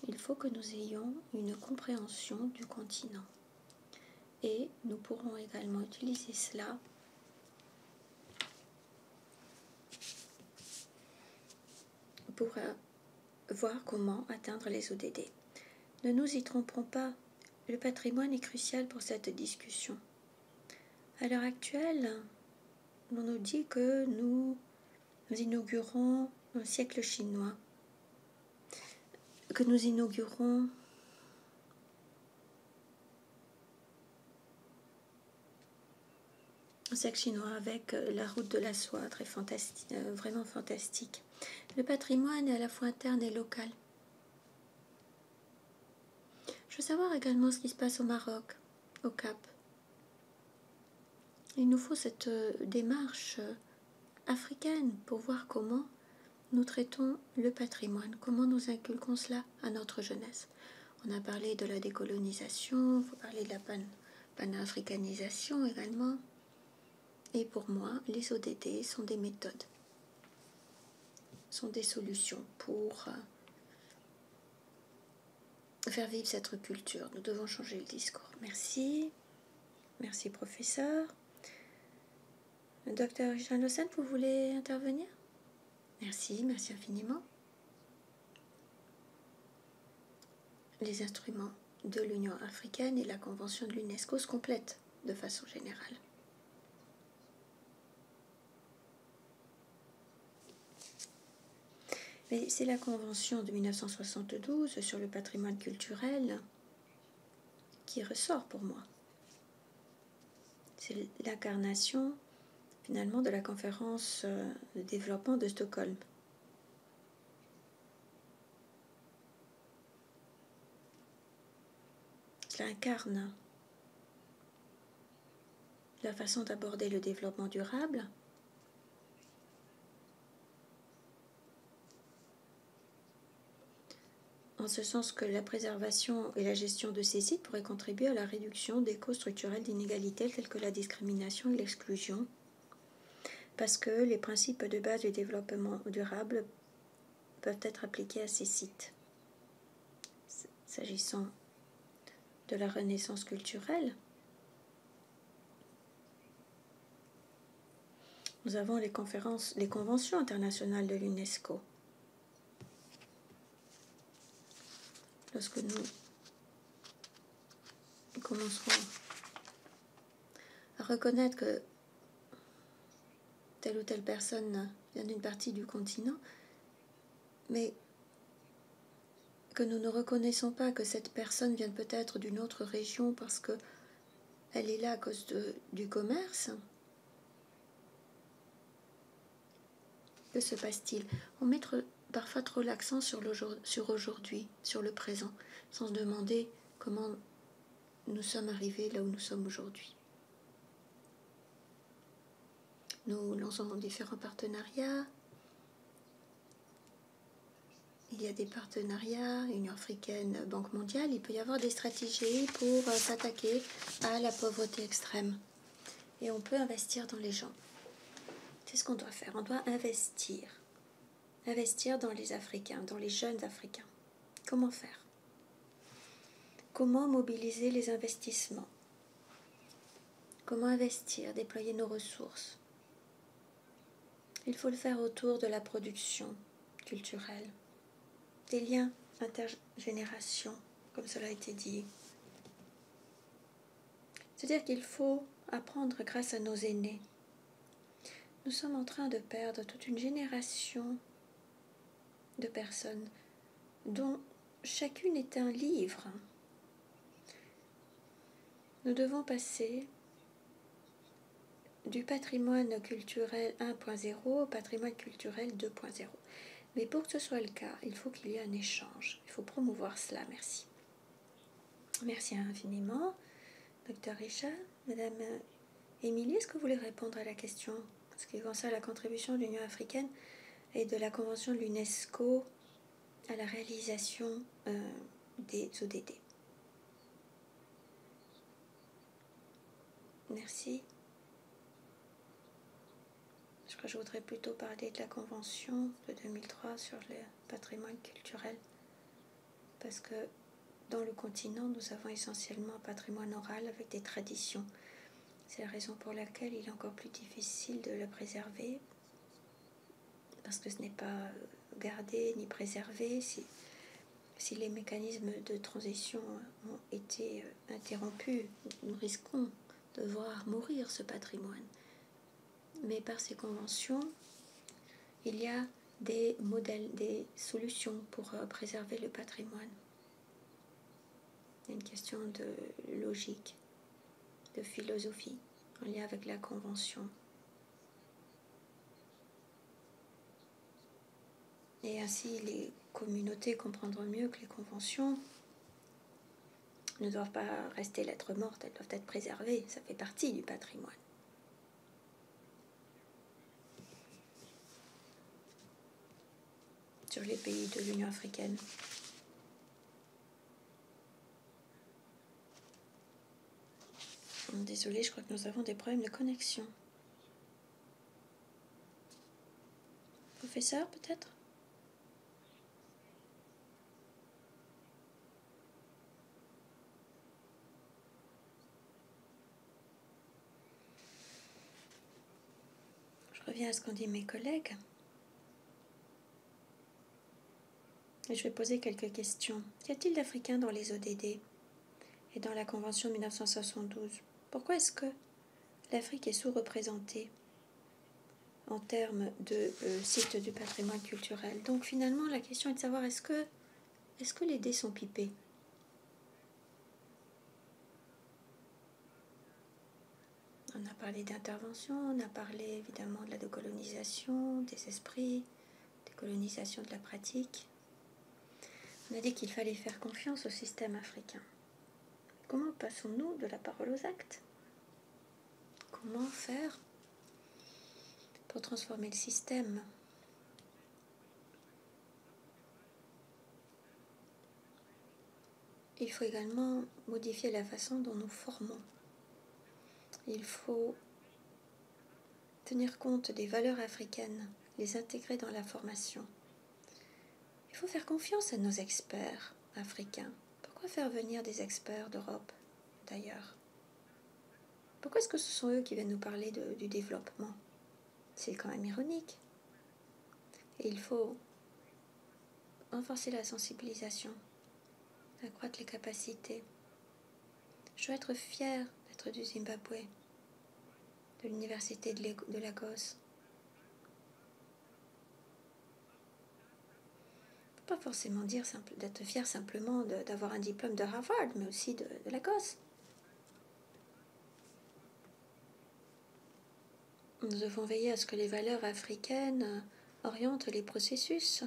Il faut que nous ayons une compréhension du continent. Et nous pourrons également utiliser cela pour voir comment atteindre les ODD. Ne nous y trompons pas, le patrimoine est crucial pour cette discussion. À l'heure actuelle, on nous dit que nous inaugurons un siècle chinois, que nous inaugurons un siècle chinois avec la route de la soie, très fantastique, vraiment fantastique. Le patrimoine est à la fois interne et local. Je veux savoir également ce qui se passe au Maroc, au Cap. Il nous faut cette démarche africaine pour voir comment nous traitons le patrimoine, comment nous inculquons cela à notre jeunesse. On a parlé de la décolonisation, il faut parler de la panafricanisation également. Et pour moi, les ODD sont des méthodes, sont des solutions pour faire vivre cette culture. Nous devons changer le discours. Merci. Merci, professeur. Docteur Richard Lawson, vous voulez intervenir? Merci, merci infiniment. Les instruments de l'Union africaine et la Convention de l'UNESCO se complètent de façon générale. Mais c'est la Convention de 1972 sur le patrimoine culturel qui ressort pour moi. C'est l'incarnation finalement de la conférence de développement de Stockholm. Cela incarne la façon d'aborder le développement durable, en ce sens que la préservation et la gestion de ces sites pourraient contribuer à la réduction des causes structurelles d'inégalité telles que la discrimination et l'exclusion, parce que les principes de base du développement durable peuvent être appliqués à ces sites. S'agissant de la renaissance culturelle, nous avons les conventions internationales de l'UNESCO. Lorsque nous commencerons à reconnaître que telle ou telle personne vient d'une partie du continent, mais que nous ne reconnaissons pas que cette personne vient peut-être d'une autre région parce qu'elle est là à cause du commerce, que se passe-t-il? On met parfois trop l'accent sur aujourd'hui, sur le présent, sans se demander comment nous sommes arrivés là où nous sommes aujourd'hui. Nous lançons différents partenariats. Il y a des partenariats, Union africaine, Banque mondiale. Il peut y avoir des stratégies pour s'attaquer à la pauvreté extrême. Et on peut investir dans les gens. C'est ce qu'on doit faire. On doit investir. Investir dans les Africains, dans les jeunes Africains. Comment faire? Comment mobiliser les investissements? Comment investir, déployer nos ressources? Il faut le faire autour de la production culturelle, des liens intergénérations, comme cela a été dit. C'est-à-dire qu'il faut apprendre grâce à nos aînés. Nous sommes en train de perdre toute une génération de personnes dont chacune est un livre. Nous devons passer du patrimoine culturel 1.0 au patrimoine culturel 2.0. Mais pour que ce soit le cas, il faut qu'il y ait un échange. Il faut promouvoir cela. Merci. Merci infiniment. Docteur Richard, Madame Émilie, est-ce que vous voulez répondre à la question en ce qui concerne la contribution de l'Union africaine et de la Convention de l'UNESCO à la réalisation des ODD? Merci. Je crois que je voudrais plutôt parler de la Convention de 2003 sur le patrimoine culturel, parce que dans le continent, nous avons essentiellement un patrimoine oral avec des traditions. C'est la raison pour laquelle il est encore plus difficile de le préserver, parce que ce n'est pas gardé ni préservé. Si les mécanismes de transition ont été interrompus, nous risquons de voir mourir ce patrimoine. Mais par ces conventions, il y a des modèles, des solutions pour préserver le patrimoine. Il y a une question de logique, de philosophie en lien avec la convention. Et ainsi, les communautés comprendront mieux que les conventions ne doivent pas rester lettre morte, elles doivent être préservées, ça fait partie du patrimoine. Sur les pays de l'Union africaine. Désolée, je crois que nous avons des problèmes de connexion. Professeur, peut-être? Je reviens à ce qu'ont dit mes collègues. Et je vais poser quelques questions. Qu'y a-t-il d'Africains dans les ODD et dans la Convention de 1972? Pourquoi est-ce que l'Afrique est sous-représentée en termes de sites du patrimoine culturel? Donc finalement, la question est de savoir est-ce que les dés sont pipés? On a parlé d'intervention, on a parlé évidemment de la décolonisation, des esprits, décolonisation de la pratique. On a dit qu'il fallait faire confiance au système africain. Comment passons-nous de la parole aux actes? Comment faire pour transformer le système? Il faut également modifier la façon dont nous formons. Il faut tenir compte des valeurs africaines, les intégrer dans la formation. Il faut faire confiance à nos experts africains. Pourquoi faire venir des experts d'Europe, d'ailleurs? Pourquoi est-ce que ce sont eux qui viennent nous parler du développement? C'est quand même ironique. Et il faut renforcer la sensibilisation, accroître les capacités. Je dois être fière d'être du Zimbabwe, de l'université de Lagos. Pas forcément dire d'être fier simplement d'avoir un diplôme de Harvard, mais aussi de Lagos. Nous devons veiller à ce que les valeurs africaines orientent les processus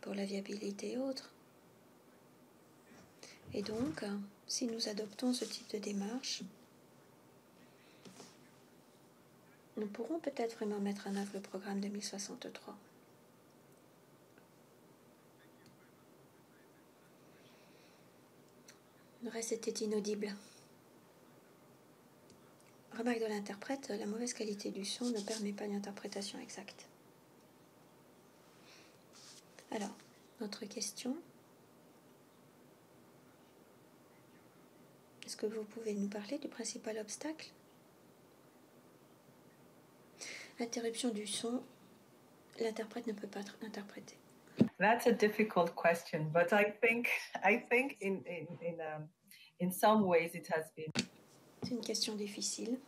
pour la viabilité et autres. Et donc, si nous adoptons ce type de démarche, nous pourrons peut-être vraiment mettre en œuvre le programme 2063. Le reste était inaudible. Remarque de l'interprète, la mauvaise qualité du son ne permet pas une interprétation exacte. Alors, notre question. Est-ce que vous pouvez nous parler du principal obstacle? Interruption du son, l'interprète ne peut pas interpréter. That's a difficult question, but I think in some ways it has been. C'est une question difficile.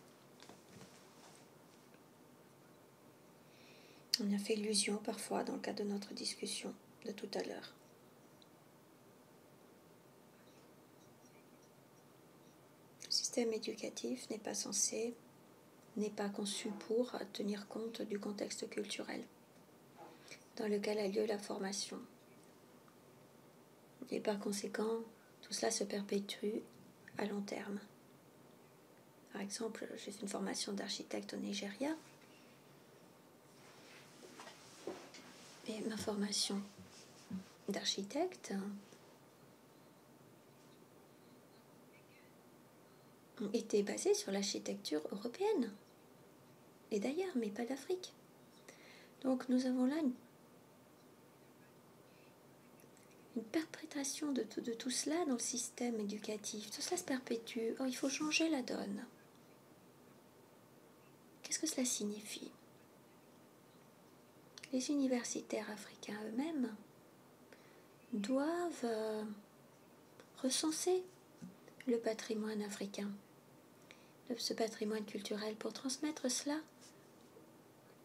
On a fait illusion parfois dans le cadre de notre discussion de tout à l'heure. Le système éducatif n'est pas conçu pour tenir compte du contexte culturel dans lequel a lieu la formation. Et par conséquent, tout cela se perpétue à long terme. Par exemple, j'ai fait une formation d'architecte au Nigeria. Et ma formation d'architecte était basée sur l'architecture européenne et d'ailleurs, mais pas d'Afrique. Donc nous avons là une perpétration de tout cela dans le système éducatif. Tout cela se perpétue. Or, il faut changer la donne. Qu'est-ce que cela signifie? Les universitaires africains eux-mêmes doivent recenser le patrimoine africain, ce patrimoine culturel, pour transmettre cela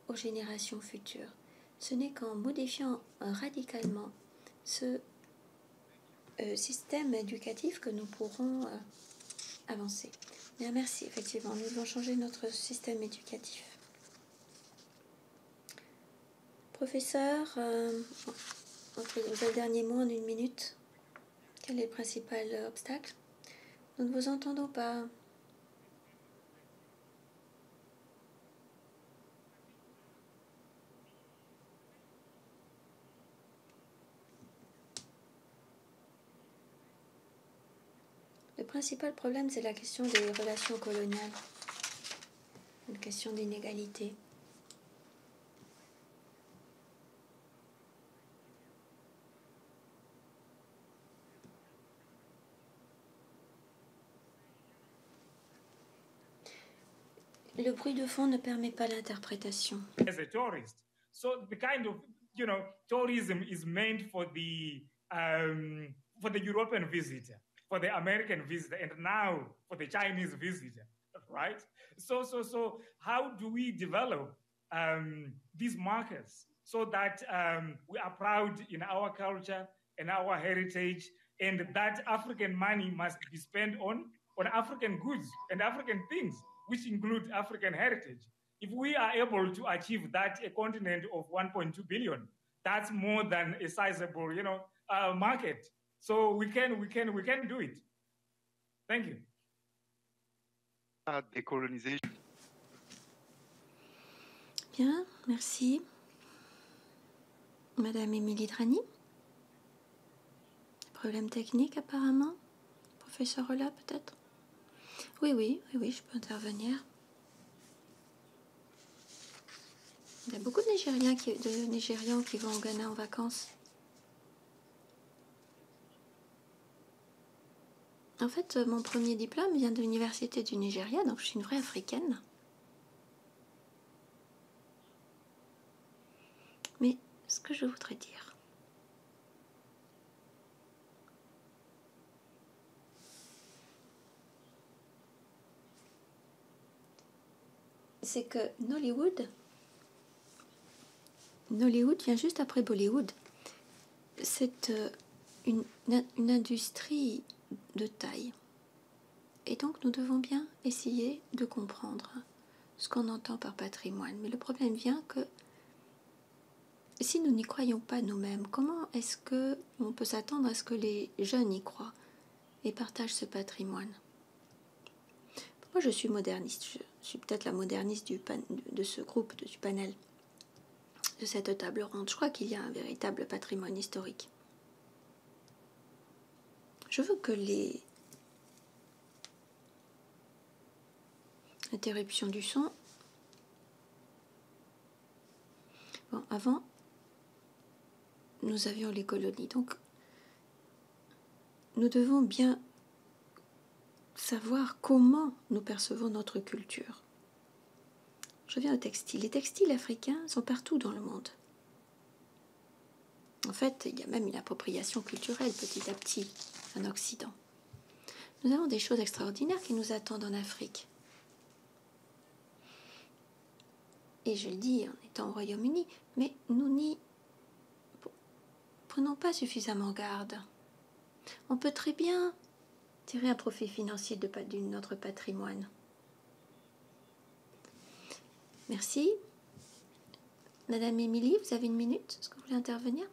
aux générations futures. Ce n'est qu'en modifiant radicalement ce système éducatif que nous pourrons avancer. Bien, merci, effectivement, nous devons changer notre système éducatif. Professeur, vous avez le dernier mot en 1 minute. Quel est le principal obstacle? Nous ne vous entendons pas. Le principal problème, c'est la question des relations coloniales, une question d'inégalité. Le bruit de fond ne permet pas l'interprétation. As a tourist, so the kind of tourism is meant for the European visitor, for the American visitor, and now for the Chinese visitor, right? So how do we develop these markets so that we are proud in our culture and our heritage, and that African money must be spent on African goods and African things, which include African heritage? If we are able to achieve that, a continent of 1.2 billion, that's more than a sizable, market. So we can do it. Thank you. Décolonisation. Bien, merci. Madame Émilie Drani. Problème technique apparemment. Professeur Ola peut-être. Oui, je peux intervenir. Il y a beaucoup de Nigérians qui vont au Ghana en vacances. En fait, mon premier diplôme vient de l'université du Nigeria, donc je suis une vraie africaine. Mais ce que je voudrais dire, c'est que Nollywood vient juste après Bollywood. C'est une industrie de taille. Et donc nous devons bien essayer de comprendre ce qu'on entend par patrimoine. Mais le problème vient que si nous n'y croyons pas nous-mêmes, comment est-ce qu'on peut s'attendre à ce que les jeunes y croient et partagent ce patrimoine? Moi je suis moderniste, je suis peut-être la moderniste de ce groupe, du panel, de cette table ronde. Je crois qu'il y a un véritable patrimoine historique. Je veux que Interruption du son. Bon, avant, nous avions les colonies. Donc, nous devons bien savoir comment nous percevons notre culture. Je reviens au textile. Les textiles africains sont partout dans le monde. En fait, il y a même une appropriation culturelle petit à petit en Occident. Nous avons des choses extraordinaires qui nous attendent en Afrique. Et je le dis en étant au Royaume-Uni, mais nous n'y prenons pas suffisamment garde. On peut très bien tirer un profit financier de notre patrimoine. Merci. Madame Émilie, vous avez une minute? Est-ce que vous voulez intervenir?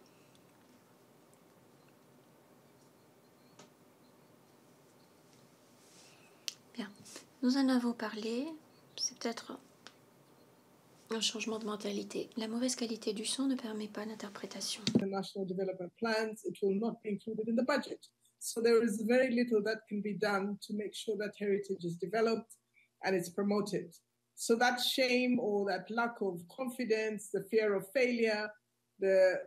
Bien. Nous en avons parlé. C'est peut-être un changement de mentalité. La mauvaise qualité du son ne permet pas l'interprétation. The national development plans, it will not be included in the budget. So there is very little that can be done to make sure that heritage is developed and it's promoted. So that shame or that lack of confidence, the fear of failure, the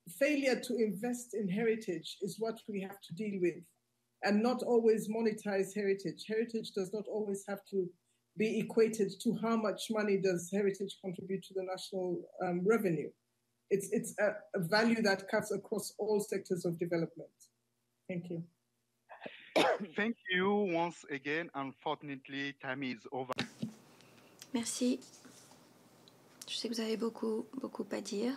failure to invest in heritage is what we have to deal with, and not always monetize heritage. Heritage does not always have to be equated to how much money does heritage contribute to the national revenue. It's a value that cuts across all sectors of development. Thank you. Thank you once again. Unfortunately, time is over. Merci. Je sais que vous avez beaucoup à dire.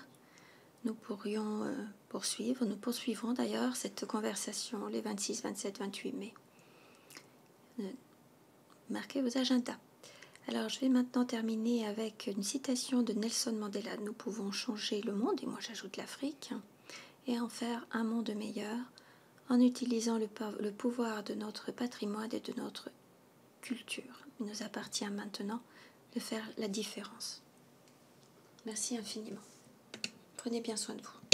Nous pourrions poursuivre. Nous poursuivrons d'ailleurs cette conversation les 26, 27, 28 mai. Marquez vos agendas. Alors, je vais maintenant terminer avec une citation de Nelson Mandela. Nous pouvons changer le monde, et moi j'ajoute l'Afrique, et en faire un monde meilleur en utilisant le pouvoir de notre patrimoine et de notre culture. Il nous appartient maintenant de faire la différence. Merci infiniment. Prenez bien soin de vous.